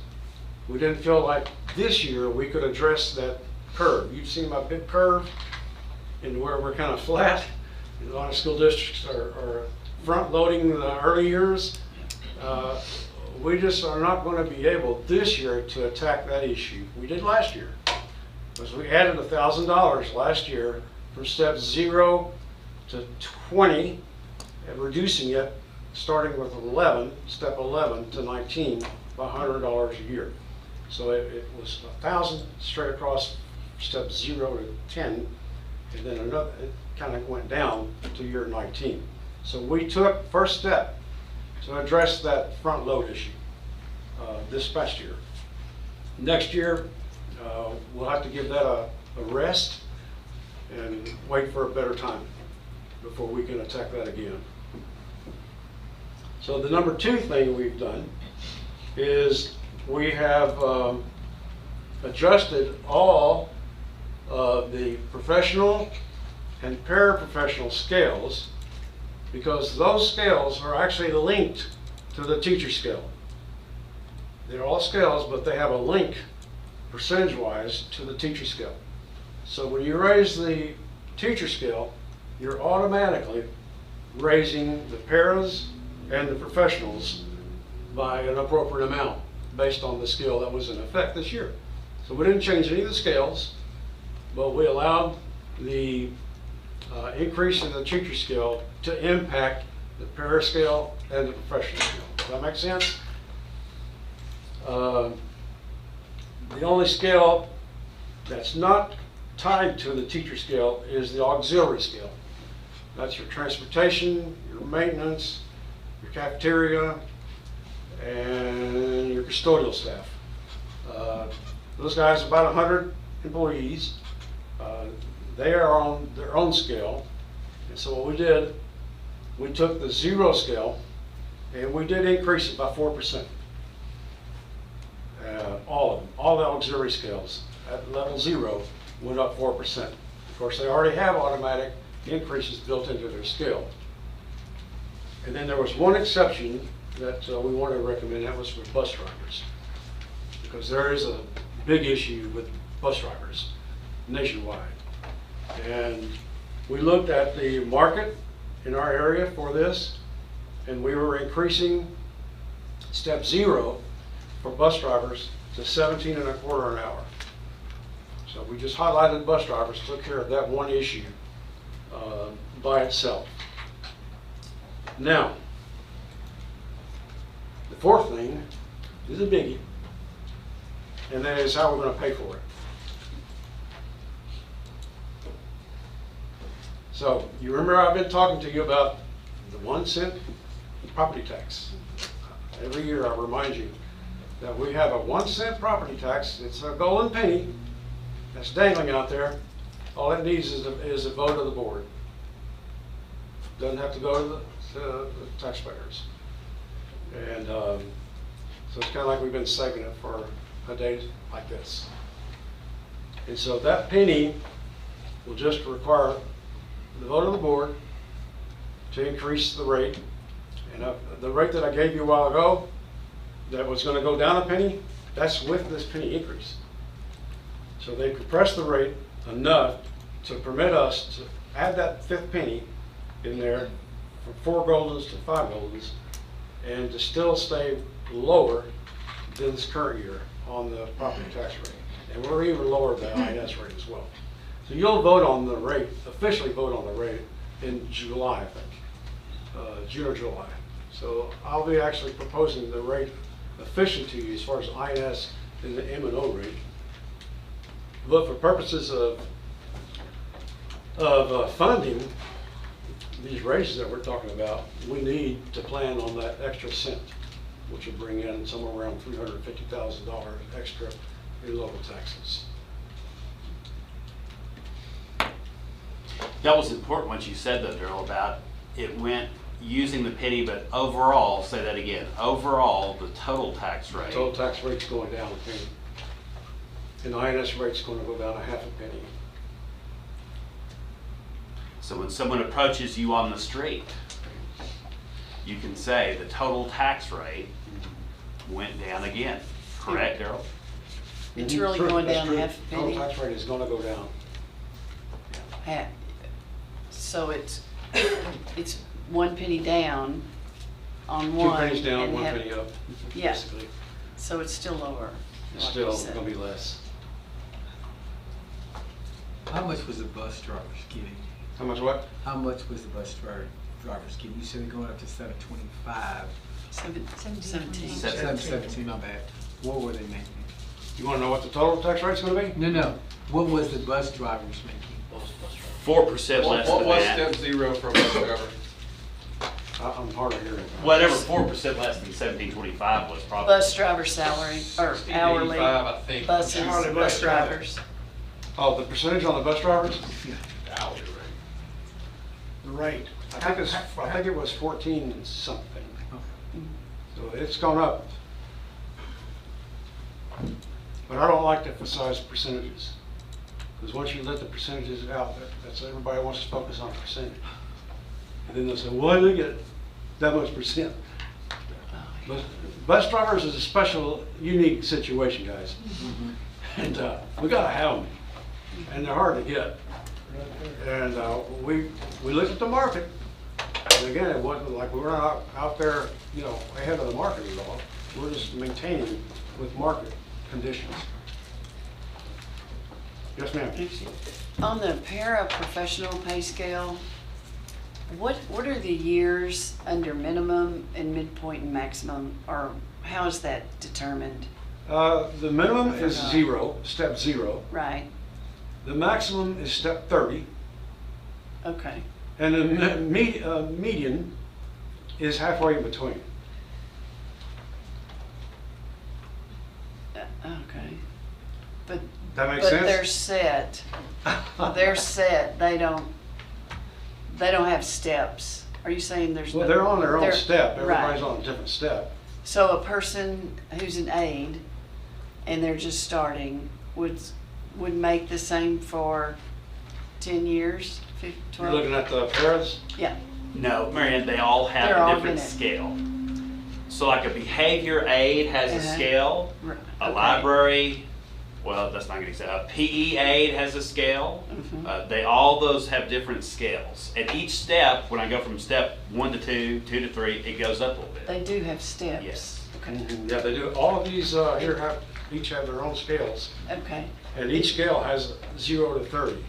we didn't feel like this year we could address that curve. You've seen my big curve and where we're kind of flat. A lot of school districts are front loading the early years. We just are not going to be able this year to attack that issue. We did last year, because we added $1,000 last year from step 0 to 20, and reducing it, starting with 11, step 11 to 19, by $100 a year. So it was 1,000 straight across step 0 to 10, and then another, it kind of went down to year 19. So we took first step to address that front load issue this past year. Next year, we'll have to give that a rest and wait for a better time before we can attack that again. So the number 2 thing we've done is we have adjusted all of the professional and paraprofessional scales, because those scales are actually linked to the teacher scale. They're all scales, but they have a link percentage-wise to the teacher scale. So when you raise the teacher scale, you're automatically raising the paras and the professionals by an appropriate amount based on the scale that was in effect this year. So we didn't change any of the scales, but we allowed the increase in the teacher scale to impact the para scale and the professional scale. Does that make sense? The only scale that's not tied to the teacher scale is the auxiliary scale. That's your transportation, your maintenance, your cafeteria, and your custodial staff. Those guys, about 100 employees, they are on their own scale. And so what we did, we took the 0 scale and we did increase it by 4%. All of them, all the auxiliary scales at level 0 went up 4%. Of course, they already have automatic increases built into their scale. And then there was one exception that we wanted to recommend, that was for bus drivers. Because there is a big issue with bus drivers nationwide. And we looked at the market in our area for this, and we were increasing step 0 for bus drivers to $17.25 an hour. So we just highlighted bus drivers, took care of that one issue by itself. Now, the 4th thing is a biggie, and that is how we're going to pay for it. So you remember I've been talking to you about the 1 cent property tax. Every year I remind you that we have a 1 cent property tax. It's a golden penny that's dangling out there. All it needs is a vote of the board. Doesn't have to go to the taxpayers. And so it's kind of like we've been saving it for a day like this. And so that penny will just require the vote of the board to increase the rate. And the rate that I gave you a while ago, that was going to go down a penny, that's with this penny increase. So they compressed the rate enough to permit us to add that 5th penny in there from 4 goldens to 5 goldens, and to still stay lower than this current year on the property tax rate. And we're even lower than the INS rate as well. So you'll vote on the rate, officially vote on the rate in July, I think, June or July. So I'll be actually proposing the rate officially to you as far as INS and the M&O rate. But for purposes of funding these raises that we're talking about, we need to plan on that extra cent, which will bring in somewhere around $350,000 extra in local taxes. That was important what you said though, Darrell, about it went using the penny, but overall, say that again, overall, the total tax rate. The total tax rate's going down a penny. And the INS rate's going to go down a half a penny. So when someone approaches you on the street, you can say the total tax rate went down again. Correct, Darrell? It's really going down a half a penny. Total tax rate is going to go down. So it's 1 penny down on one. 2 pennies down, and 1 penny up. Yeah. Basically. So it's still lower. It's like still you said. going to be less. How much was the bus drivers getting? How much what? How much was the bus drivers getting? You said they're going up to 725. 17. 717, my bad. What were they making? You want to know what the total tax rate's going to be? No. What was the bus drivers making? 4% less What than was that. step 0 for a bus driver? I'm hard of hearing. Whatever 4% less than 1725 was probably. Bus driver salary, or hourly 85, I think. buses, bus drivers. Oh, the percentage on the bus drivers? the rate. I think it was 14 something. So it's gone up. But I don't like to emphasize percentages. Because once you let the percentages out, that's everybody wants to focus on percentage. And then they'll say, why do they get that much percent? But bus drivers is a special, unique situation, guys. And we gotta have them. And they're hard to get. And we looked at the market. And again, it wasn't like we were not out there, ahead of the market at all. We're just maintaining with market conditions. Yes, ma'am. On the paraprofessional pay scale, what are the years under minimum and midpoint and maximum, or how is that determined? The minimum is 0, step 0. Right. The maximum is step 30. Okay. And the median is halfway in between. Okay. But That makes sense? they're set. They're set. They don't have steps. Are you saying there's Well, no, they're on their own step. Everybody's right. on a different step. So a person who's an aide and they're just starting would make the same for 10 years, 12? You're looking at the paras? Yeah. No, Marianne, they all have They're a all different gonna- scale. So like a behavior aid has a scale, a Okay. library, well, that's not gonna say, a PE aid has a scale. Mhm. All those have different scales. At each step, when I go from step 1 to 2, 2 to 3, it goes up a little bit. They do have steps. Yes. Okay. Yeah, they do. All of these here each have their own scales. Okay. And each scale has 0 to 30.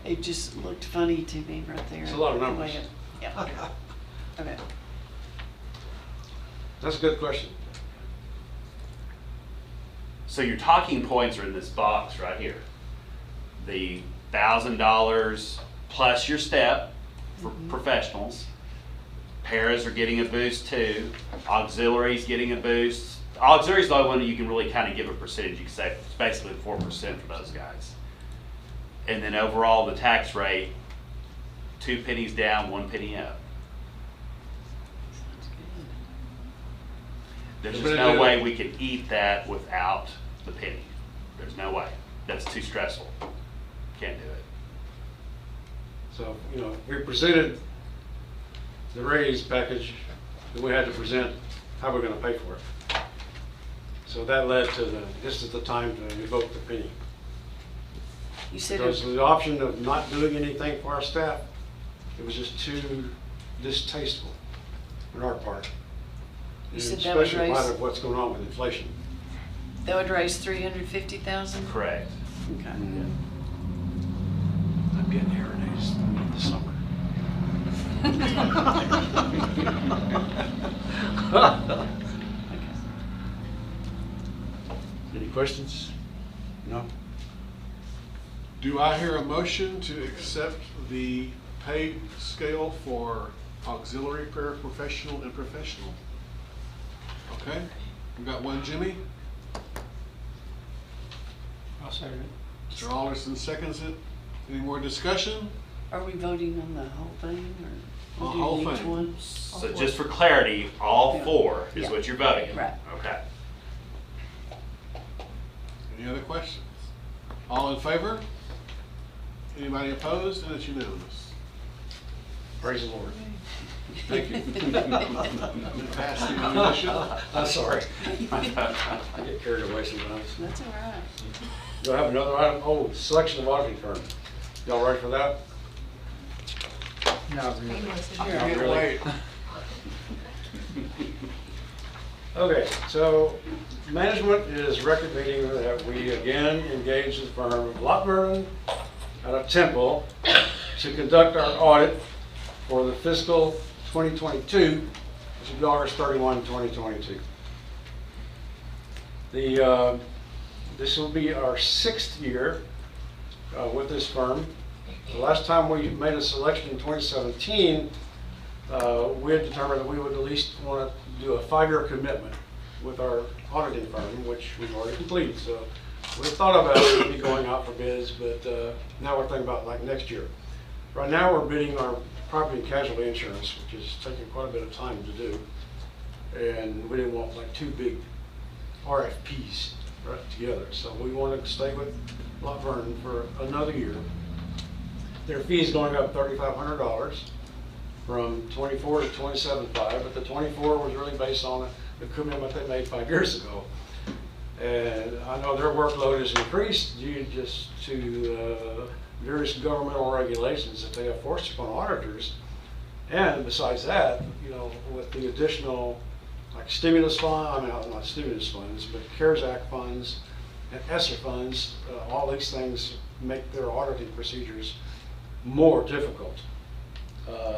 It just looked funny to me right there. It's a lot of the numbers. way it- Yeah. Okay. That's a good question. So your talking points are in this box right here. The $1,000 plus your step for professionals. Paras are getting a boost too. Auxiliaries getting a boost. Auxiliary is the only one that you can really kind of give a percentage. You can say it's basically 4% for those guys. And then overall, the tax rate, 2 pennies down, 1 penny up. There's just no way we can eat that without the penny. There's no way. That's too stressful. Can't do it. So, we presented the raise package, and we had to present how we're going to pay for it. So that led to this is the time to evoke the penny. You said Because the option of not doing anything for our staff, it was just too distasteful on our part. You said that would especially in light raise- of what's going on with inflation. that would raise 350,000. Correct. Okay. I'm getting hearing aids this summer. Any questions? No? Do I hear a motion to accept the pay scale for auxiliary, paraprofessional, and professional? Okay, we got one, Jimmy. I'll say it. Mr. Alderson seconds it. Any more discussion? Are we voting on the whole thing or The we whole doing each thing. one? So just for clarity, all Yeah. 4 is Yeah. what you're voting on. Right. Okay. Any other questions? All in favor? Anybody opposed? And it's unanimous. Praise the Lord. Thank you. Pass the ammunition. I'm sorry. I get carried away sometimes. That's all right. Do I have another item? Oh, selection of auditing firm. Y'all ready for that? Not really. Not really. Okay, so management is recommending that we again engage the firm of Lockburn out of Temple to conduct our audit for the fiscal 2022, which will be August 31, 2022. This will be our 6th year with this firm. The last time we made a selection in 2017, we had determined that we would at least want to do a 5-year commitment with our auditing firm, which we've already completed. So we thought about it, be going out for bids, but now we're thinking about like next year. Right now, we're bidding our property and casualty insurance, which is taking quite a bit of time to do. And we didn't want like two big RFPs right together. So we wanted to stay with Lot Vernon for another year. Their fee is going up $3,500 from $24,000 to $27,500, but the $24,000 was really based on the commitment they made 5 years ago. And I know their workload has increased due just to various governmental regulations that they have forced upon auditors. And besides that, you know, with the additional like stimulus fund, I mean, not stimulus funds, but CARES Act funds and ESSER funds, all these things make their auditing procedures more difficult.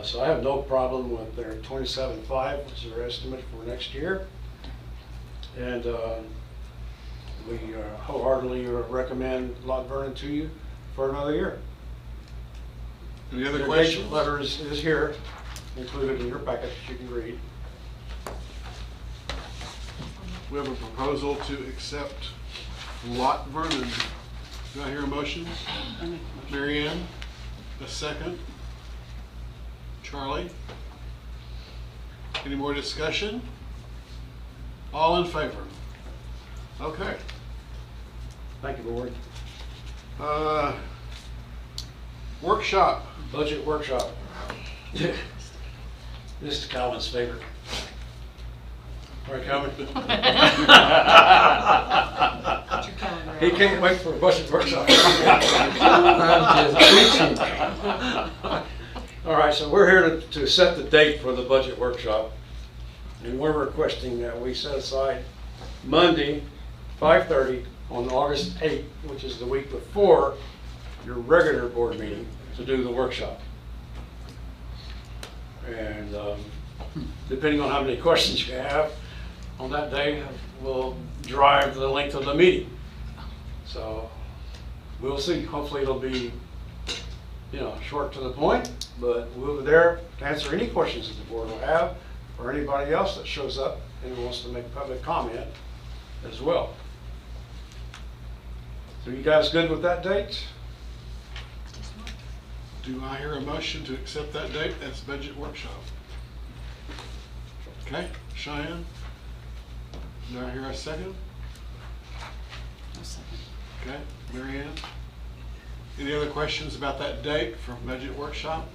So I have no problem with their $27,500, which is their estimate for next year. And we wholeheartedly recommend Lot Vernon to you for another year. Any other Their questions? date letter is here, included in your packet that you can read. We have a proposal to accept Lot Vernon. Do I hear a motion? Mary Ann, a second. Charlie? Any more discussion? All in favor? Okay. Thank you, Board. Workshop. Budget workshop. This is Calvin's favorite. Right, Calvin? He can't wait for a budget workshop. All right, so we're here to set the date for the budget workshop. And we're requesting that we set aside Monday, 5:30 on August 8th, which is the week before your regular board meeting, to do the workshop. And depending on how many questions you have on that day will drive the length of the meeting. So we'll see. Hopefully it'll be, you know, short to the point, but we'll be there to answer any questions that the board will have, or anybody else that shows up and wants to make public comment as well. So you guys good with that date? Do I hear a motion to accept that date as budget workshop? Okay, Cheyenne? Do I hear a second? Okay, Mary Ann? Any other questions about that date for budget workshop?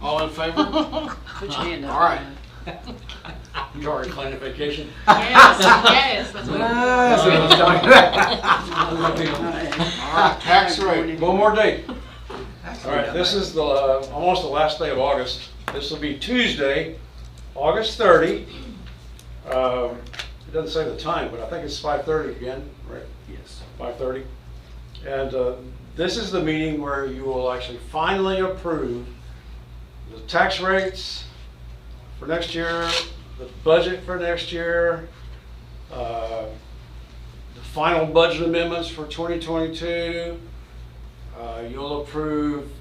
All in favor? Put your hand up. All right. You already planned a vacation? Yes, that's what I'm talking about. All right, tax rate. One more date. All right, this is the almost the last day of August. This will be Tuesday, August 30. It doesn't say the time, but I think it's 5:30 again, right? Yes. 5:30. And this is the meeting where you will actually finally approve the tax rates for next year, the budget for next year, the final budget amendments for 2022. You'll approve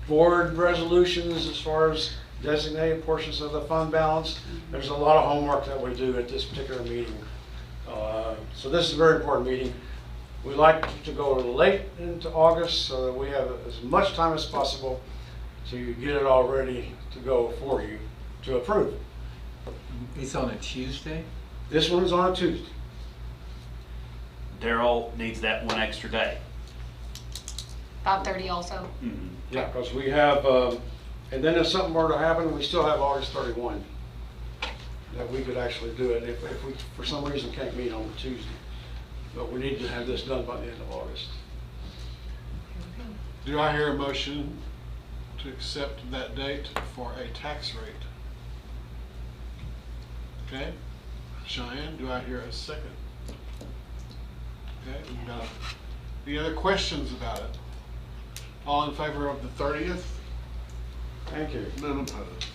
board resolutions as far as designated portions of the fund balance. There's a lot of homework that we do at this particular meeting. So this is a very important meeting. We like to go late into August so that we have as much time as possible to get it all ready to go for you to approve. It's on a Tuesday? This one is on a Tuesday. Daryl needs that one extra day. 5:30 also. Mm-hmm. Yeah, because we have, and then if something were to happen, we still have August 31 that we could actually do it if we, for some reason, can't meet on Tuesday. But we need to have this done by the end of August. Do I hear a motion to accept that date for a tax rate? Okay, Cheyenne, do I hear a second? Okay, we've got any other questions about it? All in favor of the 30th? Thank you. None opposed.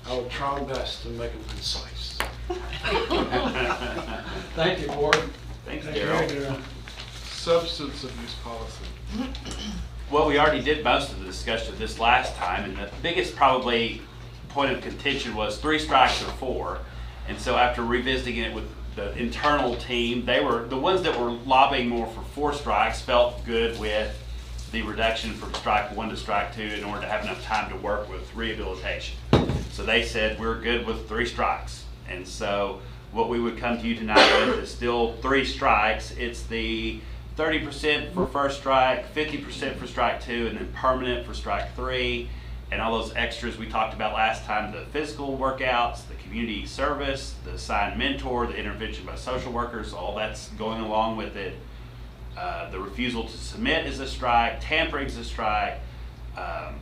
I will try my best to make them concise. Thank you, Board. Thanks, Thank you, Daryl. Substance abuse policy. Well, we already did most of the discussion of this last time, and the biggest probably point of contention was 3 strikes or 4. And so after revisiting it with the internal team, they were the ones that were lobbying more for 4 strikes felt good with the reduction from strike 1 to strike 2 in order to have enough time to work with rehabilitation. So they said, we're good with 3 strikes. And so what we would come to you tonight with is still 3 strikes. It's the 30% for first strike, 50% for strike 2, and then permanent for strike 3. And all those extras we talked about last time, the physical workouts, the community service, the assigned mentor, the intervention by social workers, all that's going along with it. The refusal to submit is a strike, tampering is a strike, got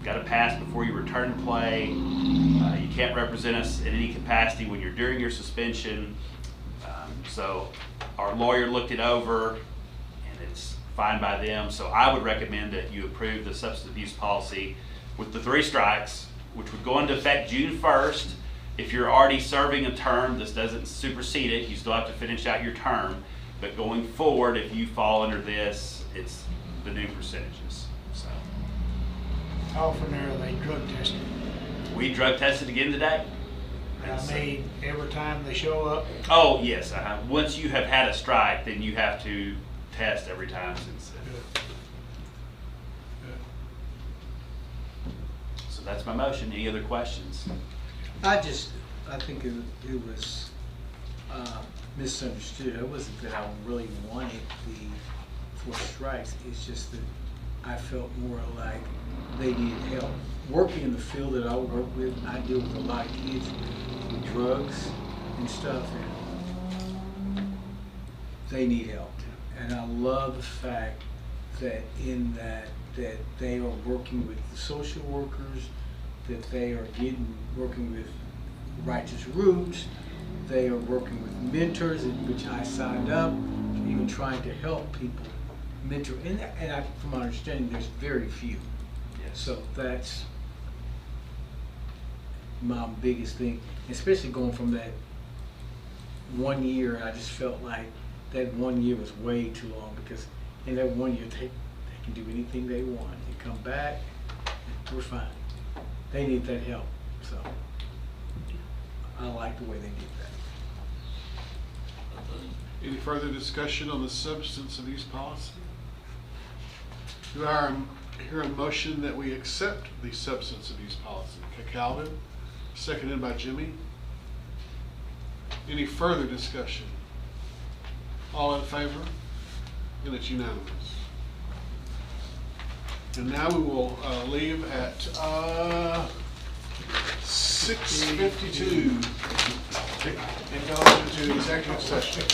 to pass before you return to play, you can't represent us in any capacity when you're during your suspension. So our lawyer looked it over and it's fine by them, so I would recommend that you approve the substance abuse policy with the 3 strikes, which would go into effect June 1st. If you're already serving a term, this doesn't supersede it. You still have to finish out your term. But going forward, if you fall under this, it's the new percentages. So How often are they drug tested? we drug tested again today. I mean, every time they show up? Oh, yes. Once you have had a strike, then you have to test every time since then. So that's my motion. Any other questions? I think it was misunderstood. It wasn't that I really wanted the 4 strikes. It's just that I felt more like they needed help. Working in the field that I work with, I deal with a lot of kids with drugs and stuff, and they need help. And I love the fact that that they are working with the social workers, that they are working with Righteous Roots, they are working with mentors, in which I signed up, even trying to help people mentor. And from my understanding, there's very few. Yes. So that's my biggest thing, especially going from that 1 year. I just felt like that 1 year was way too long, because in that 1 year they can do anything they want. They come back, we're fine. They need that help, so I like the way they did that. Any further discussion on the substance abuse policy? Do I hear a motion that we accept the substance abuse policy? Calvin, seconded by Jimmy. Any further discussion? All in favor? And it's unanimous. And now we will leave at 6:52 and go into executive session.